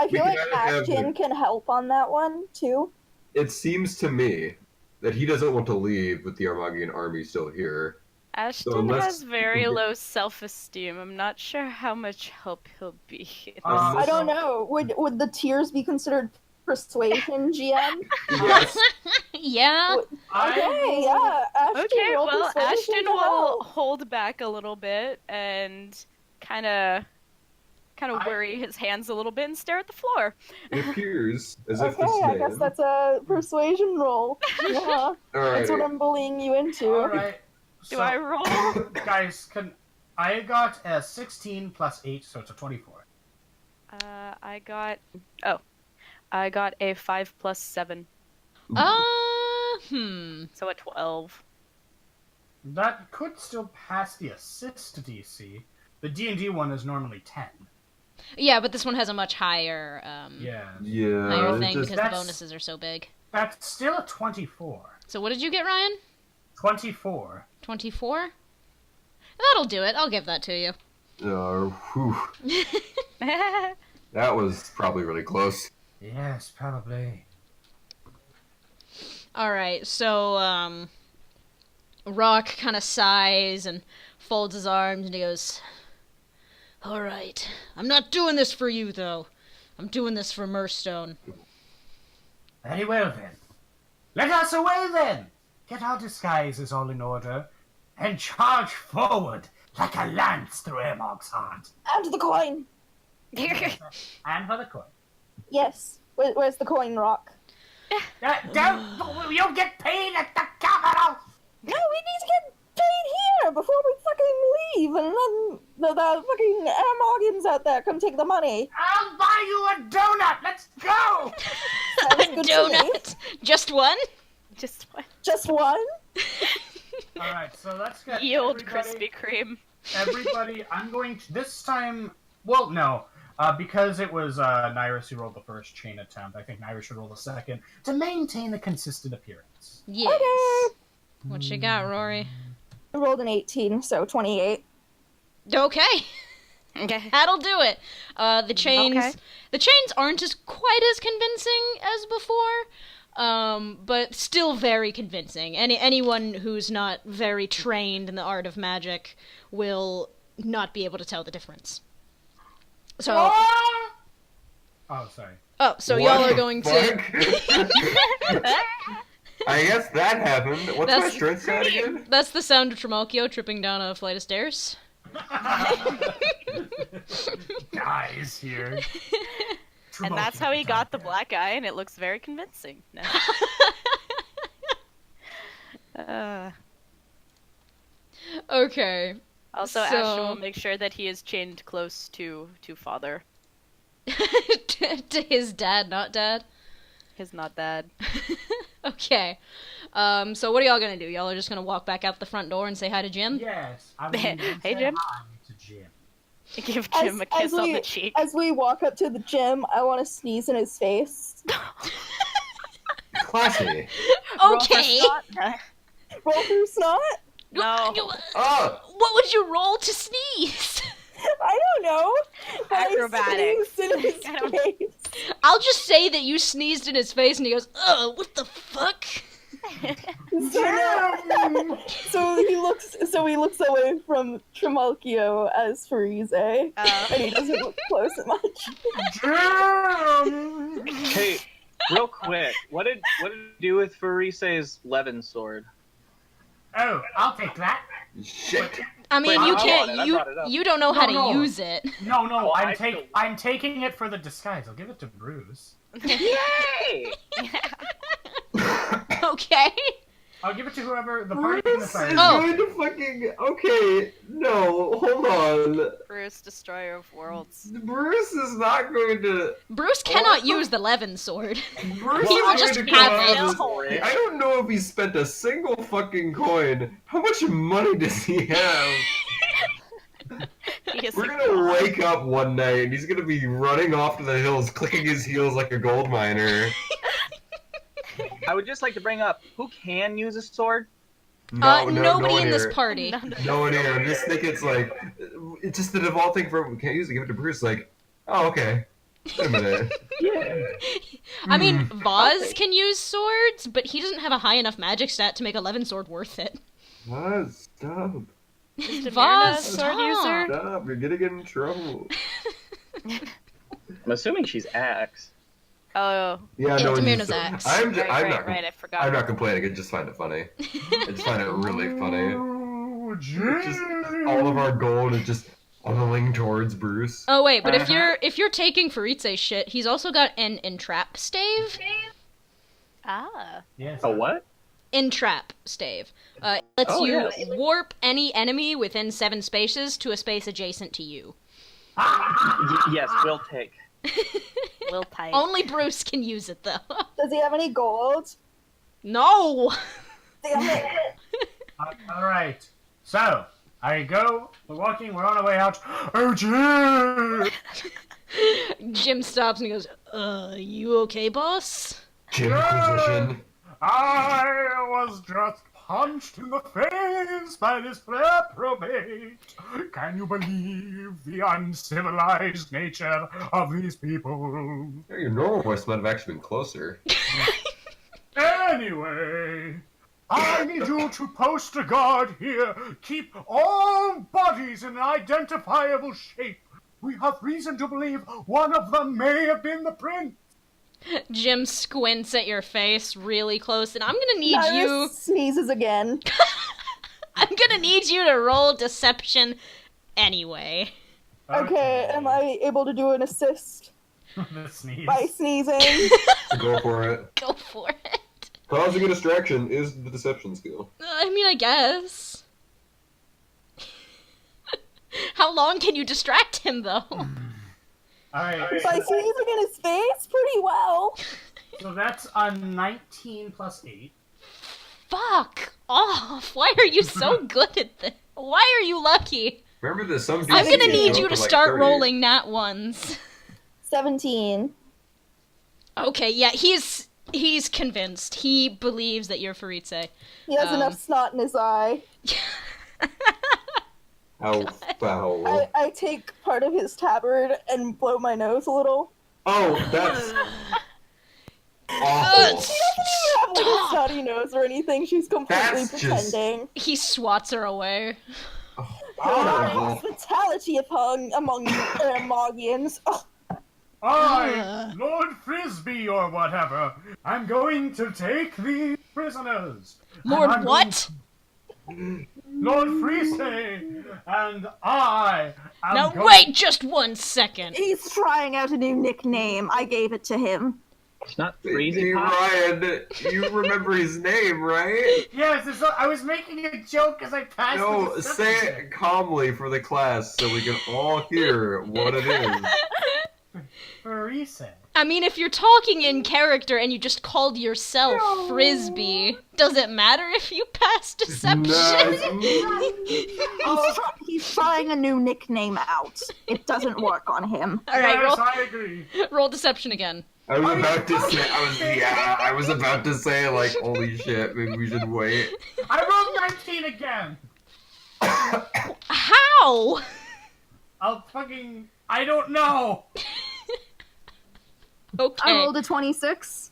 feel like have. Ashton can help on that one, too. It seems to me that he doesn't want to leave with the Aermaghian army still here. Ashton unless has very you can get- low self-esteem. I'm not sure how much help he'll be. I don't know. Would the tears be considered persuasion, GM? Yes. Yeah. Okay, yeah. Ashton, Okay, roll well, persuasion Ashton to will help. hold back a little bit and kind of worry his hands a little bit and stare at the floor. It appears as if Okay, this I man. guess that's a persuasion roll. Yeah, All that's what right. I'm bullying you into. Alright. Do I roll? Guys, I got a 16 plus 8, so it's a 24. I got a 5 plus 7, so a 12. That could still pass the assist DC. The D&D one is normally 10. Yeah, but this one has a much higher, Yeah. higher it thing just- because the that's- bonuses are so big. That's still a 24. So what did you get, Ryan? 24. 24? That'll do it. I'll give that to you. Whew. That was probably really close. Yes, probably. Alright, so, Rock kind of sighs and folds his arms and he goes, Alright, I'm not doing this for you, though. I'm doing this for Mirstone. Very well, then. Let us away, then! Get our disguises all in order, and charge forward like a lance through Aermagh's heart. And the coin! And for the coin. Yes. Where's the coin, Rock? You'll get paid at the capital! No, we need to get paid here before we fucking leave, and then the fucking Aermaghians out there come take the money. I'll buy you a donut! Let's go! Sounds good to me. Donut! Just one? Just one. Just one? Alright, so let's get Ye old everybody- Krispy Kreme. Everybody, I'm going to, this time, well, no, because it was Nyrus who rolled the first chain attempt, I think Nyrus should roll the second, to maintain a consistent appearance. Yes. Okay. What you got, Rory? I rolled an 18, so 28. Okay. Okay. That'll do it. The chains Okay. the chains aren't as quite as convincing as before, But still very convincing. Anyone who's not very trained in the art of magic will not be able to tell the difference. So... Oh, sorry. Oh, so What y'all are the going to... fuck? I guess that happened. What's my That's- strength stat again? That's the sound of Trimalchio tripping down a flight of stairs. Guys here. And that's how he got the black eye, and it looks very convincing. No. Okay. Also, So- Ashton will make sure that he is chained close to father. To his dad, not dad? His not dad. Okay. So what are y'all gonna do? Y'all are just gonna walk back out the front door and say hi to Jim? Yes. I Hey, Jim. Hi to Jim. Give Jim a kiss on the cheek. As we walk up to the gym, I want to sneeze in his face. Classy. Okay. Roll through snot? No. Oh! What would you roll to sneeze? I don't know. But I Acrobatics. sneezed in his I don't- face. I'll just say that you sneezed in his face and he goes, "Ugh, what the fuck?" So he looks away from Trimalchio as Farize, and he doesn't look close much. Jim! Hey, real quick, what did you do with Farise's Levin sword? Oh, I'll take that. Shit. I mean, Wait, you I can't. want it. I You brought it up. you don't know how to No. use it. No, Oh, I'm taking it for the disguise. I'll give it to Bruce. Yay! Okay. I'll give it to whoever the party can Bruce decide. is Oh. going to fucking... Okay, no, hold on. Bruce, destroyer of worlds. Bruce is not going to... Bruce cannot use the Levin sword. Bruce He is will going just to have come it. out of- I don't know if he spent a single fucking coin. How much money does he have? He is We're a gonna god. wake up one night and he's gonna be running off to the hills, clicking his heels like a gold miner. I would just like to bring up, who can use a sword? Nobody one in this here. party. No one here. I just think it's like, it's just the default thing for we can't use it. Give it to Bruce. Like, oh okay. Wait a minute. Yeah. I mean, Vaz can use swords, but he doesn't have a high enough magic stat to make a Levin sword worth it. What? Stop. Is Demirna a Vaz, sword stop. user? Stop. You're gonna get in trouble. I'm assuming she's Axe. Oh, Yeah, Yeah, no one Demirna's uses it. axe. I'm right, I forgot. I'm not complaining. I just find it funny. I just find it really funny. Oh, It's just all of our gold is just funneling towards Bruce. Oh wait, but if you're taking Faritze's shit, he's also got an entrap stave. Ah. Yes. A what? Entrap stave. It lets Oh, you yes. warp any enemy within 7 spaces to a space adjacent to you. Yes, we'll take. Will type. Only Bruce can use it though. Does he have any gold? No. Damn it. All right. So I go. We're walking. We're on our way out. Oh, Jim! Jim stops and he goes, you okay, boss?" Jim Inquisition. I was just punched in the face by this reprobate. Can you believe the uncivilized nature of these people? Your normal voice might have actually been closer. Anyway, I need you to post a guard here. Keep all bodies in an identifiable shape. We have reason to believe one of them may have been the prince. Jim squints at your face really close, and I'm gonna need you. Cyrus sneezes again. I'm gonna need you to roll deception anyway. Okay, am I able to do an assist The sneeze. by sneezing? So go for it. Go for it. Causing a distraction is the deception skill. I mean, I guess. How long can you distract him, though? Alright, By sneezing in his face? Pretty well. so that's a 19 plus 8. Fuck off! Why are you so good at this? Why are you lucky? Remember that some I'm DCs gonna need go you for to like start 30. rolling nat ones. 17. Okay, yeah, he's convinced. He believes that you're Faritze. He has enough snot in his eye. How foul. I take part of his tabard and blow my nose a little. Oh, that's awful. nobody knows or anything. She's completely That's just- pretending. He swats her away. Horrible. Hospitality among Aermaghians. I, Lord Frisbee or whatever, I'm going to take these prisoners. Lord I'm what? Lord Frisbee, and I am Now going... wait just 1 second. He's trying out a new nickname. I gave it to him. It's not Hey, freezing hot. Ryan, you remember his name, right? Yes, I was making a joke as I passed No, the say it calmly for the class so we can all hear what it is. Frisbee. I mean, if you're talking in character and you just called yourself Frisbee, does it matter if you pass deception? He's trying a new nickname out. It doesn't work on him. All right, Yes, I agree. roll deception again. I was about to say, like, holy shit, maybe we should wait. I rolled 19 again. How? I don't know. Okay. I rolled a 26.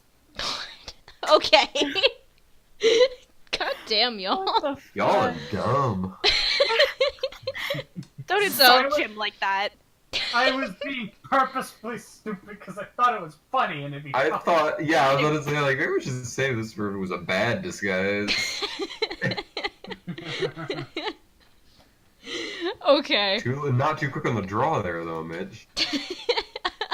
Okay. God damn, y'all. Y'all are dumb. Don't So- insult him like that. I was being purposefully stupid because I thought it was funny and it'd be I funny. thought, yeah, I was about to say, like, maybe we should save this for if it was a bad disguise. Okay. Not too quick on the draw there, though, Mitch.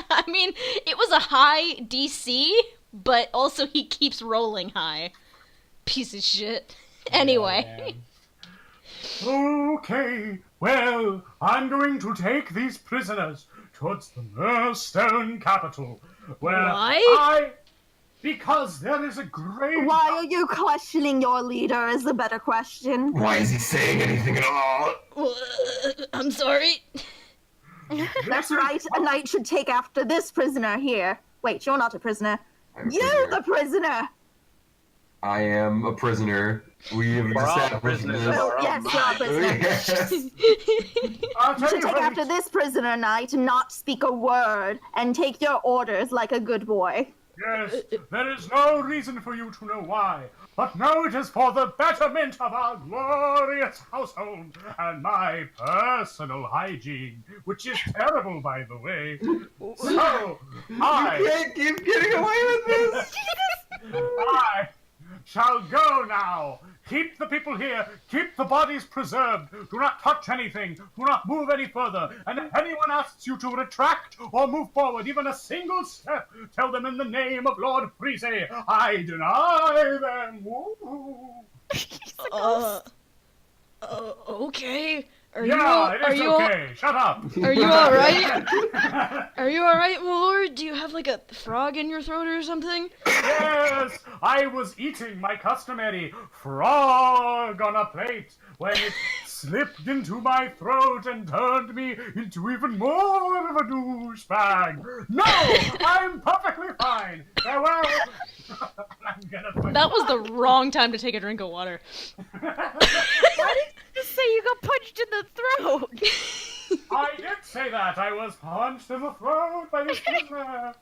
I mean, it was a high DC, but also he keeps rolling high. Piece of shit. Anyway. Okay, well, I'm going to take these prisoners towards the Mirstone capital, where Why? because there is a great... Why are you questioning your leader is the better question. Why is he saying anything at all? I'm sorry. That's right, a knight should take after this prisoner here. Wait, you're not a prisoner. I'm a You're prisoner. the prisoner! I am a prisoner. We have We're all established prisoners. this. Well, yes, you're a prisoner. Yes. I'll You tell should you take what, after this prisoner, knight, and not speak a word, and take your orders like a good boy. Yes, there is no reason for you to know why, but now it is for the betterment of our glorious household and my personal hygiene, which is terrible, by the way. So, I... You can't keep getting away with this. I shall go now. Keep the people here. Keep the bodies preserved. Do not touch anything. Do not move any further. And if anyone asks you to retract or move forward even a single step, tell them in the name of Lord Frise, I deny them. Woo. Okay. Are Yeah, it is you okay. Shut up. Are you all right? Are you all right, my lord? Do you have like a frog in your throat or something? Yes, I was eating my customary frog on a plate when it slipped into my throat and turned me into even more of a douchebag. No, I'm perfectly fine. Farewell. I'm gonna fight. That was the wrong time to take a drink of water. Why did you just say you got punched in the throat? I did say that. I was punched in the throat by this prisoner.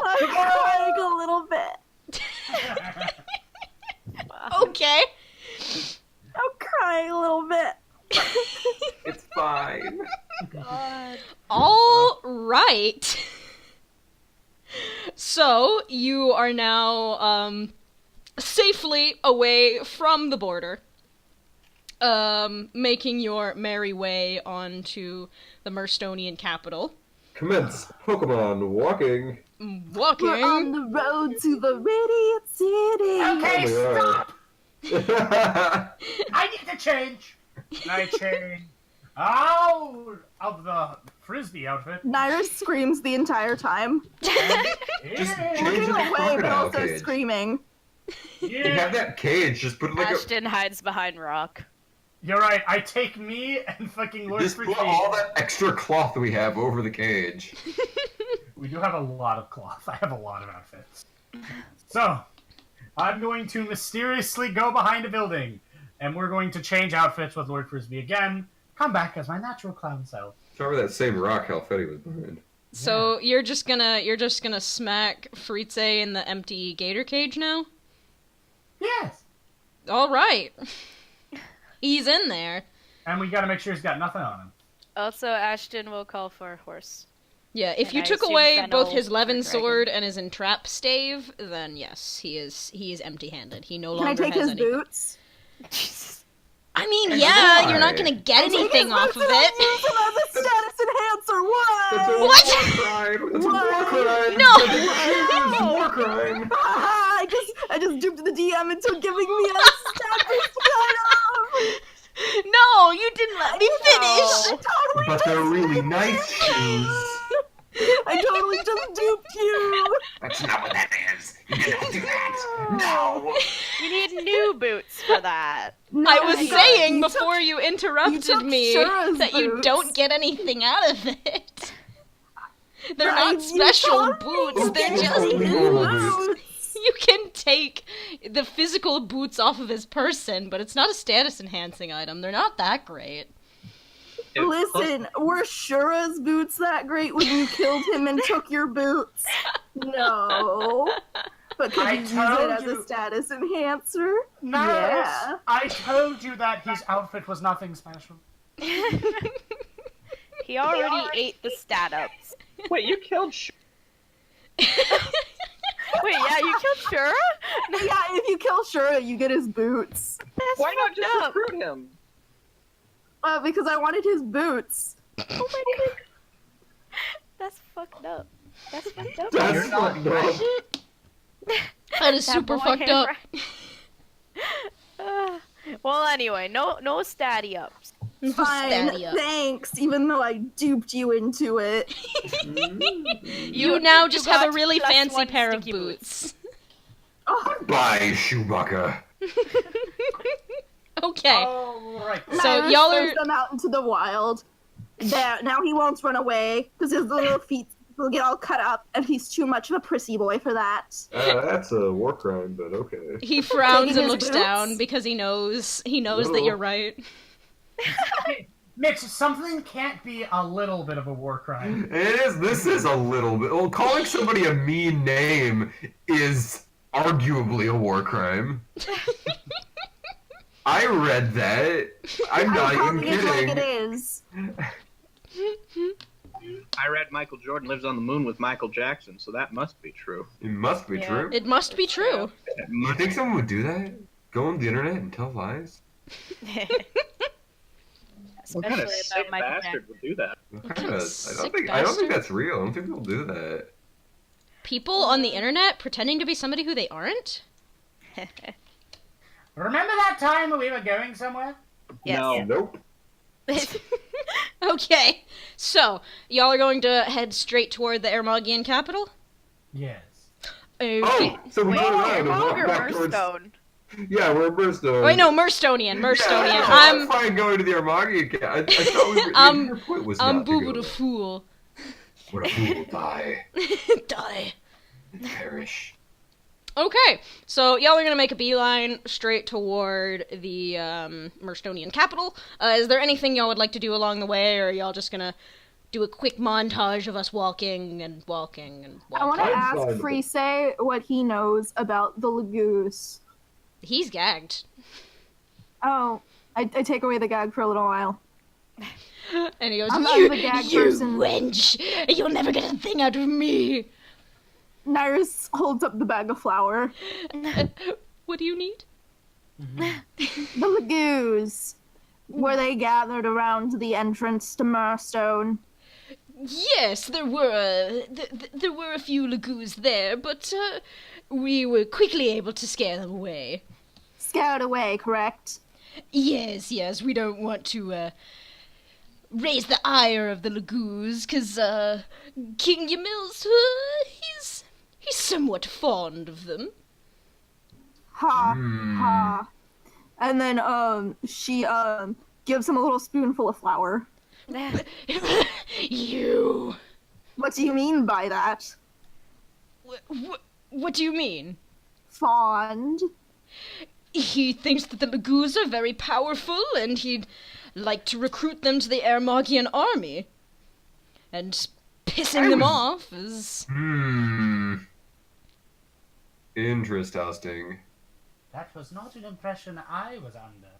I'm crying a little bit. Okay. I'm crying a little bit. It's fine. All right. So you are now safely away from the border, making your merry way onto the Mirstonian capital. Commence Pokemon walking. Walking. We're on the road to the radiant city. Okay, Oh my God. stop. I need to change. Can I change out of the Frisbee outfit? Naira screams the entire time, Just change looking the away but crocodile also cage. screaming. You Yeah, have that cage, just put it like Ashton hides behind rock. you're right. I take me and fucking Lord just put Frisbee. all that extra cloth we have over the cage. We do have a lot of cloth. I have a lot of outfits. So, I'm going to mysteriously go behind a building, and we're going to change outfits with Lord Frisbee again. Come back as my natural clown self. Cover that same rock Halfetti was behind. So you're just gonna smack Fritze in the empty gator cage now? Yes. All right. He's in there. And we gotta make sure he's got nothing on him. Also, Ashton will call for a horse. Yeah, if And you I took assume away Fennel both his or Levin Dragon. sword and his entrap stave, then yes, he is empty-handed. He no Can I longer take has his anything. boots? I mean, And yeah, why? you're not gonna get anything off of And I it. use him as a status enhancer. That's a What? What? war crime. That's a war What? crime. No. It's a war crime. I just duped the DM into giving me a status item. No, you didn't let me I finish. totally But they're really nice shoes. I totally just duped you. That's not what that is. You cannot do that. No. You need new boots for that. I was you saying took- before you interrupted took me Shura's that you boots. don't get anything out of it. They're I- not you special told me boots, you they're gave just me Only normal boots. boots. You can take the physical boots off of his person, but it's not a status enhancing item. They're not that great. Listen, were Shura's boots that great when you killed him and took your boots? No. But could I you use it told as you- a status enhancer? No, Yeah. I told you that his outfit was nothing special. He already ate the stat ups. Wait, you killed Wait, yeah, you killed Shura? Yeah, if you kill Shura, you get his boots. That's Why not fucked just up. recruit him? Because I wanted his boots. Oh my god. That's fucked up. That's fucked up. That's fucked up. That is That super boy fucked up. Well, anyway, no statty ups. Fine, Statty up. thanks, even though I duped you into it. You now just have got a really plus fancy one pair of sticky boots. Oh, Bye, Chewbacca. Okay. Alright. So Nyrus y'all throws are- them out into the wild. There, now he won't run away because his little feet will get all cut up, and he's too much of a prissy boy for that. That's a war crime, but okay. He frowns Taking and his looks boots? down because he knows that Little. you're right. Mitch, something can't be a little bit of a war crime. It is. This is a little bit. Well, calling somebody a mean name is arguably a war crime. I read that. I'm not I'm even calling it like it kidding. is. I read Michael Jordan lives on the moon with Michael Jackson, so that must be true. It must be Yeah. true. It must be true. You think someone would do that? Go on the internet and tell lies? What kind of Especially sick about Michael bastard would do that? What What kind kind of, of I sick don't think bastard? that's real. I don't think people do that. People on the internet pretending to be somebody who they aren't? Remember that time when we were going somewhere? Yes. No. Nope. Okay, so y'all are going to head straight toward the Aermaghian capital? Yes. Okay. Oh, so we Wait, go around and Aermagh walk or back towards. Mirstone? Yeah, we're in Mirstone. Wait, no, Mirstonian. Yeah, I'm I'm fine going to the Aermaghian camp. I thought we were. I'm- your point was I'm not to Boo go the there. Fool. What a fool will die, Die. perish. Okay, so y'all are gonna make a beeline straight toward the Mirstonian capital. Is there anything y'all would like to do along the way, or are y'all just gonna do a quick montage of us walking and walking and I want walking? to I'm fine ask with it. Frise what he knows about the Lagoose. He's gagged. Oh, I take away the gag for a little while. And he goes, I'm you, the gag you person." wench! You'll never get a thing out of me! Nyrus holds up the bag of flour. What do you need? The Lagoose, where they gathered around the entrance to Mirstone. Yes, there were a few lagoos there, but we were quickly able to scare them away. Scared away, correct? Yes, we don't want to raise the ire of the lagoos, 'cause King Ymil's he's somewhat fond of them. Ha, Hmm. ha. And then, she, gives him a little spoonful of flour. You. What do you mean by that? What do you mean? Fond? He thinks that the lagoos are very powerful, and he'd like to recruit them to the Aermaghian army. And pissing them off is... Interesting. That was not an impression I was under.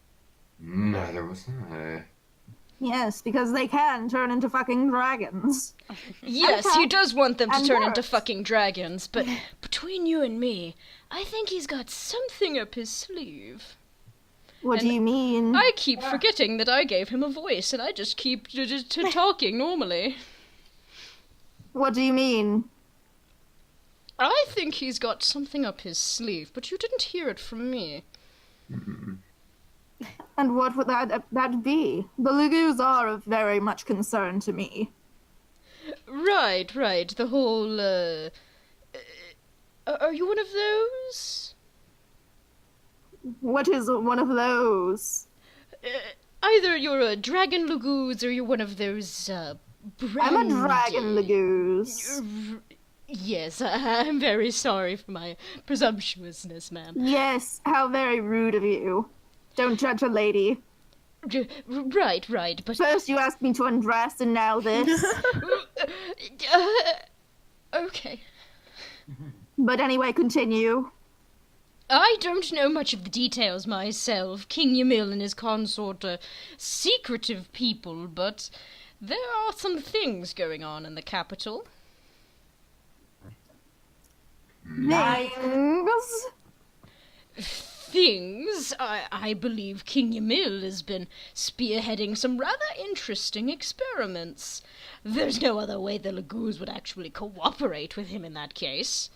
Neither was I. Yes, because they can turn into fucking dragons. Yes, he does want them to And turn into worse. fucking dragons, but between you and me, I think he's got something up his sleeve. What do you mean? I keep forgetting that I gave him a voice, and I just keep talking normally. What do you mean? I think he's got something up his sleeve, but you didn't hear it from me. And what would that be? The Lagoos are of very much concern to me. Right. The whole, are you one of those? What is one of those? Either you're a dragon Lagoos or you're one of those, I'm a dragon Lagoos. Yes, I'm very sorry for my presumptuousness, ma'am. Yes, how very rude of you. Don't judge a lady. Right, but... First you asked me to undress, and now this. Okay. But anyway, continue. I don't know much of the details myself. King Ymil and his consort are secretive people, but there are some things going on in the capital. Things? I believe King Ymil has been spearheading some rather interesting experiments. There's no other way the Lagoos would actually cooperate with him in that case.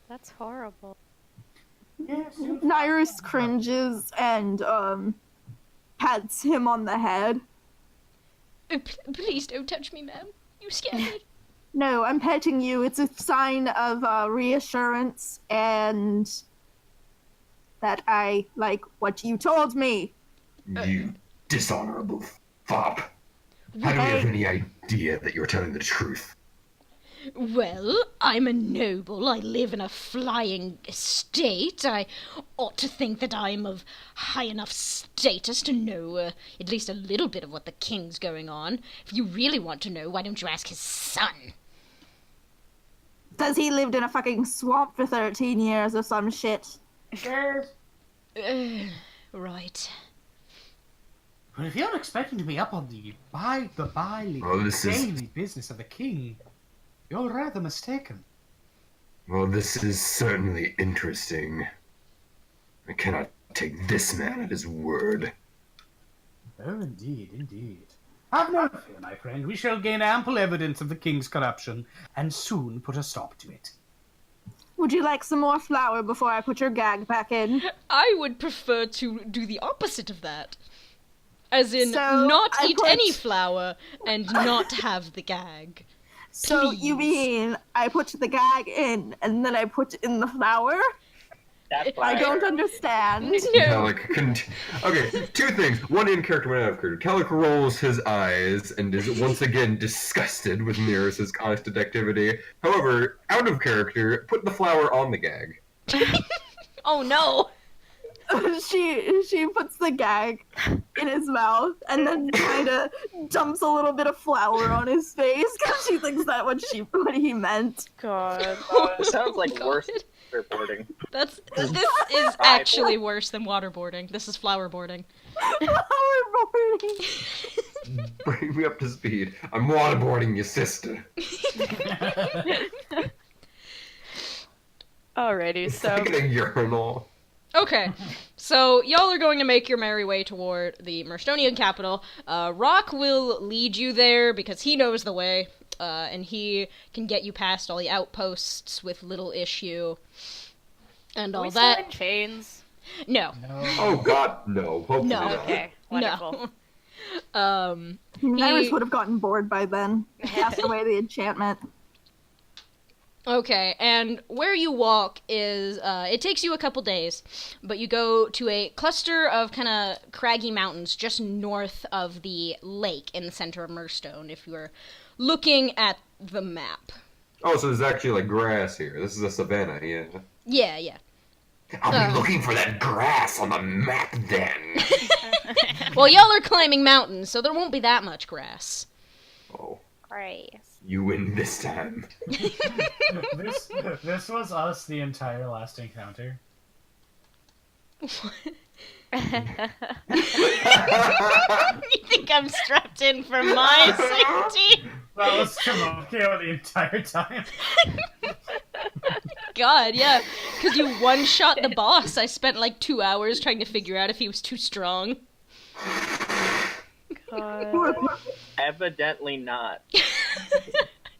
That's horrible. Nyrus cringes and, pats him on the head. Please don't touch me, ma'am. You scare me. No, I'm petting you. It's a sign of, reassurance and that I like what you told me. You dishonorable fop. How do we have any idea that you're telling the truth? Well, I'm a noble. I live in a flying estate. I ought to think that I'm of high enough status to know at least a little bit of what the king's going on. If you really want to know, why don't you ask his son? Does he lived in a fucking swamp for 13 years or some shit? Right. But if you're expecting to be up on the daily business of the king, you're rather mistaken. Well, this is certainly interesting. I cannot take this man at his word. Oh, indeed. Have no fear, my friend. We shall gain ample evidence of the king's corruption, and soon put a stop to it. Would you like some more flour before I put your gag back in? I would prefer to do the opposite of that. As in, So, not I eat put- any flour and not have the gag. So Please. you mean I put the gag in and then I put in the flour? That's I fine. don't understand. No. Okay, two things. One in character, one out of character. Calic rolls his eyes and is once again disgusted with Mirrors' constant activity. However, out of character, put the flour on the gag. Oh no! she puts the gag in his mouth and then kind of dumps a little bit of flour on his face because she thinks that what he meant. God. It sounds like God. worse waterboarding. This is actually worse than waterboarding. This is flowerboarding. Bring me up to speed. I'm waterboarding your sister. Alrighty, It's so like a urinal. Okay, so y'all are going to make your merry way toward the Mirstonian capital. Rock will lead you there because he knows the way, and he can get you past all the outposts with little issue and are all we still that. in chains? No. Oh god, no. Hopefully No. not. Okay, wonderful. No. Nyrus would have gotten bored by then. Cast away the enchantment. Okay, and where you walk is, it takes you a couple days, but you go to a cluster of kind of craggy mountains just north of the lake in the center of Mirstone, if you're looking at the map. Oh, so there's actually like grass here. This is a savanna, yeah. Yeah. I'll be looking for that grass on the map then. Well, y'all are climbing mountains, so there won't be that much grass. Oh. Grace. You win this time. This was us the entire last encounter. You think I'm strapped in for my safety? That was Tremokio the entire time. God, yeah. Because you one-shot the boss. I spent like 2 hours trying to figure out if he was too strong. God. Evidently not.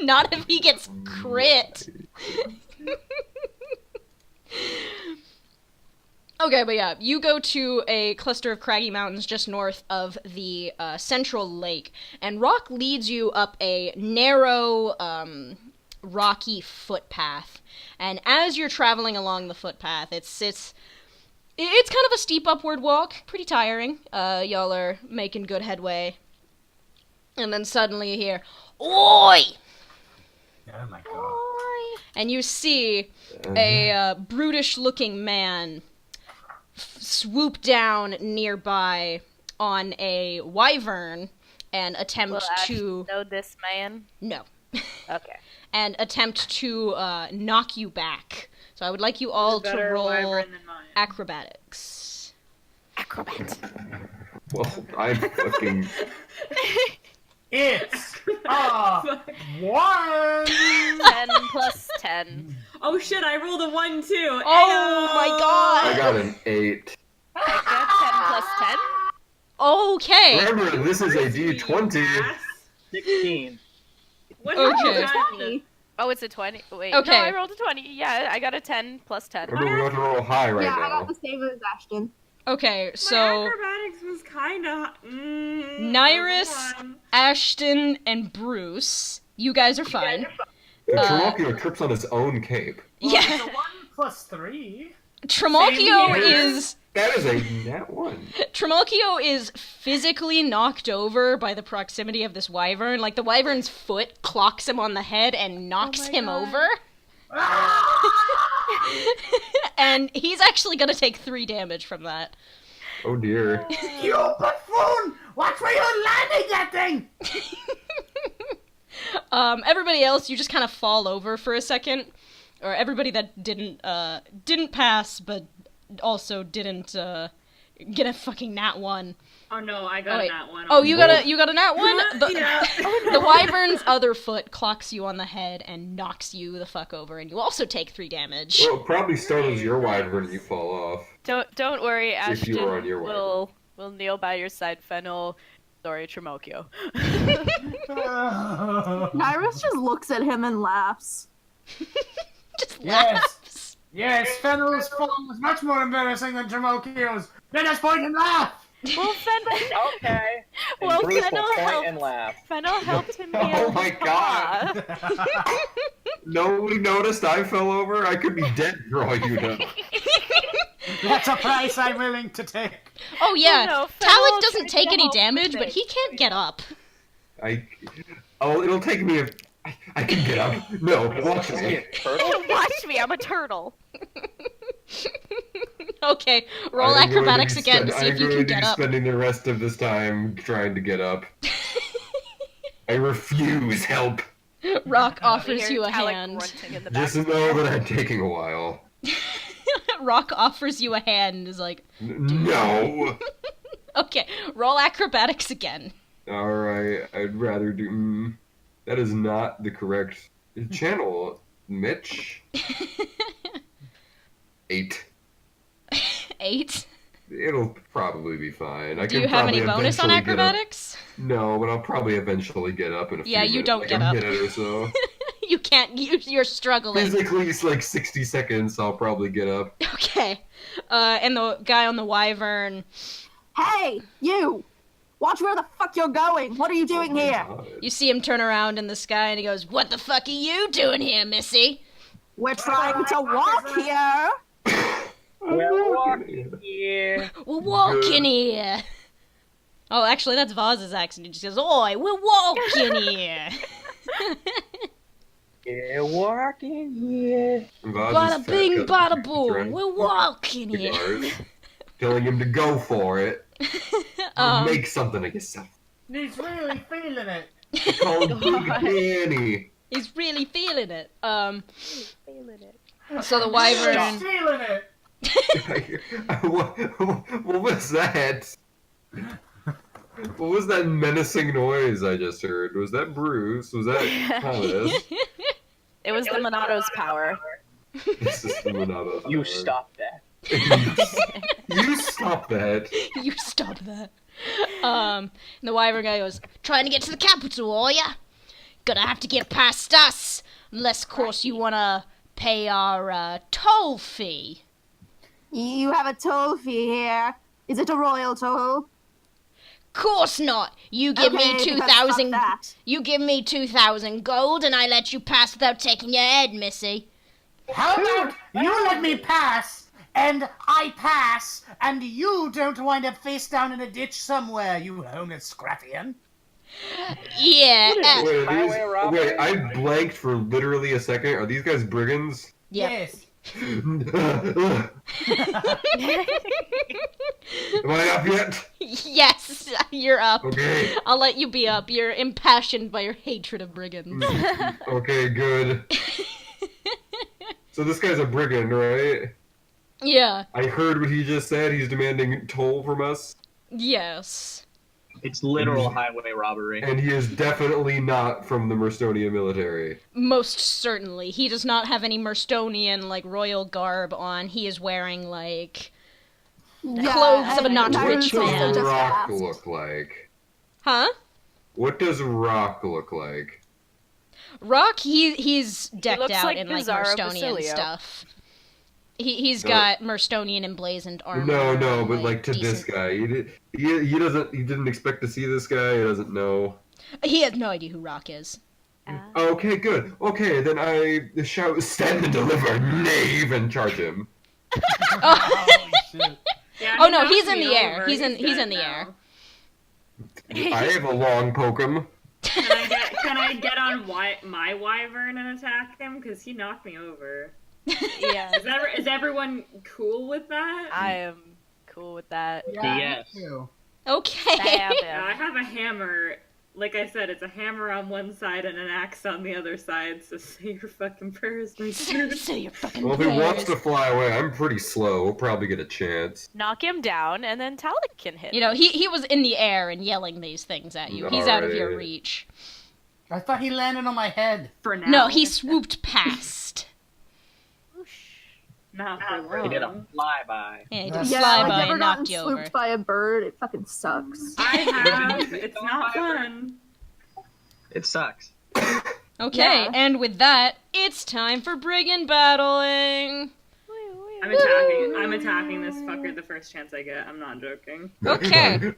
Not if he gets crit. Okay, but yeah, you go to a cluster of craggy mountains just north of the central lake, and Rock leads you up a narrow, rocky footpath. And as you're traveling along the footpath, it's kind of a steep upward walk, pretty tiring. Y'all are making good headway. And then suddenly you hear, "Oi!" Oh my god. And you see a brutish-looking man swoop down nearby on a wyvern and attempt Will Ash to... know this man? No. Okay. And attempt to knock you back. So I would like you all to roll acrobatics. Acrobat. Well, I'm fucking... It's a 1! 10 plus 10. Oh shit, I rolled a 1 too. Oh my god! I got an 8. I Okay. got 10 plus 10. Remember, this is a D20. 16. What Okay. happened? Oh, it's a 20. Wait, Okay. no, I rolled a 20. Yeah, I got a 10 plus 10. Remember, we have to roll high right yeah, I now. got the same as Ashton. Okay, My so acrobatics was kinda. Nyrus, Ashton, and Bruce, you guys are fine. Tremokio trips on his own cape. Well, it's Yeah, a 1 plus 3. Tremokio Same here. is... That is a nat 1. Tremokio is physically knocked over by the proximity of this wyvern. Like, the wyvern's foot clocks him on the head and knocks him over. And he's actually gonna take 3 damage from that. Oh dear. You buffoon! Watch where you're landing that thing! Everybody else, you just kind of fall over for a second. Or everybody that didn't pass, but also didn't, get a fucking nat 1. Oh no, I got wait. that one. Oh, you got a nat 1? The, Yeah. the wyvern's other foot clocks you on the head and knocks you the fuck over, and you also take 3 damage. Well, it probably startles your wyvern and you fall off. Don't worry, If you Ashton were on your will kneel by your side, Fennel. Sorry, Tremokio. Nyrus just looks at him and laughs. Just Yes. laughs. Yes, Fennel's fall was much more embarrassing than Tremokio's. Let us point and laugh! Well, Fennel, Okay. And Well, Bruce Fennel will point helped. and laugh. Fennel helped him. Oh my god! Nobody noticed I fell over? I could be dead for all you know. That's a price I'm willing to take. Oh yeah, no, Fennel Talek doesn't tried take to any help damage, with but it. he can't get up. It'll take me I can get up. No, watch me. Watch me, I'm a turtle. Okay, roll I'm going acrobatics be again to spend- see if you I'm can going to get be up. spending the rest of this time trying to get up. I refuse help. Rock offers Hear you a Talek hand. grunting in the Just back. know that I'm taking a while. Rock offers you a hand and is like, No! okay, roll acrobatics again. Alright, I'd rather do... that is not the correct channel, Mitch. 8. 8. It'll probably be fine. I Do can you have any probably bonus on eventually get up. acrobatics? No, but I'll probably eventually get up in a few Yeah, you minutes, don't like get a up. minute or so. You can't, you're struggling. Physically, it's like 60 seconds, I'll probably get up. Okay. And the guy on the wyvern, Hey, you! Watch where the fuck you're going! What are you doing here? you see him turn around in the sky and he goes, "What the fuck are you doing here, missy?" We're trying to walk here! We're walking here. We're walking here. Oh, actually, that's Vaz's accent. He just goes, "Oi, we're walking here." We're walking here. Bada bing, bada boom. We're walking here. Cigars, telling him to go for it. Um, Make something of yourself. He's really feeling it. Called Big Danny. He's really feeling it. Feeling it. So the wyvern. Stealing it. What was that? What was that menacing noise I just heard? Was that Bruce? Was that Thomas? It was the Monato's power. This is the Monado. You stop that. You stop that. You stop that. And the wyvern guy goes, trying to get to the capital, are ya? Gonna have to get past us. Unless, of course, you wanna pay our toll fee. You have a toll fee here. Is it a royal toll? Course not. You give me Okay, because 2,000. fuck that. You give me 2,000 gold, and I let you pass without taking your head, missy. How about you let me pass, and I pass, and you don't wind up face down in a ditch somewhere, you homeless scraffian? Yeah. Wait, Highway robbery? wait, I blanked for literally a second. Are these guys brigands? Yeah. Yes. Am I up yet? Yes, you're up. Okay. I'll let you be up. You're impassioned by your hatred of brigands. Okay, good. So this guy's a brigand, right? Yeah. I heard what he just said. He's demanding toll from us. Yes. It's literal highway robbery. And he is definitely not from the Mirstonian military. Most certainly. He does not have any Mirstonian, like, royal garb on. He is wearing, like... clothes of a not I rich was also What man. does just Rock asked. look like? Huh? What does Rock look like? Rock, he's decked looks out like in, like, Pizarro Mirstonian Basilio. stuff. He's got Mirstonian emblazoned armor. No, but and, like to this decent- guy, he didn't expect to see this guy. He doesn't know. He has no idea who Rock is. Okay, good. Okay, then I shout, "Stand and deliver, knave!" and charge him. Oh, Shit. Yeah, Oh, he no, knocked he's in me the air. over. He's in dead the now. air. I have a long pokem. Can I get on my wyvern and attack him? Because he knocked me over. Yeah, Is everyone cool with that? I am cool with that. Yes. Okay. Stab Yeah, I him. have a hammer. Like I said, it's a hammer on one side and an axe on the other side, so say your fucking prayers, my dude. Say your fucking Well, if he wants prayers. to fly away, I'm pretty slow. We'll probably get a chance. Knock him down, and then Talik can hit You know, him. he was in the air and yelling these things at you. He's out of your Alright. reach. I thought he landed on my head. For now. No, he swooped past. Not for He did a long. flyby. Yeah, he did a Yeah, flyby I've never and gotten knocked you swooped over. by a bird. It fucking sucks. I have. It's not fun. It sucks. Okay, Yeah. and with that, it's time for brigand battling. I'm attacking this fucker the first chance I get. I'm not joking. Okay.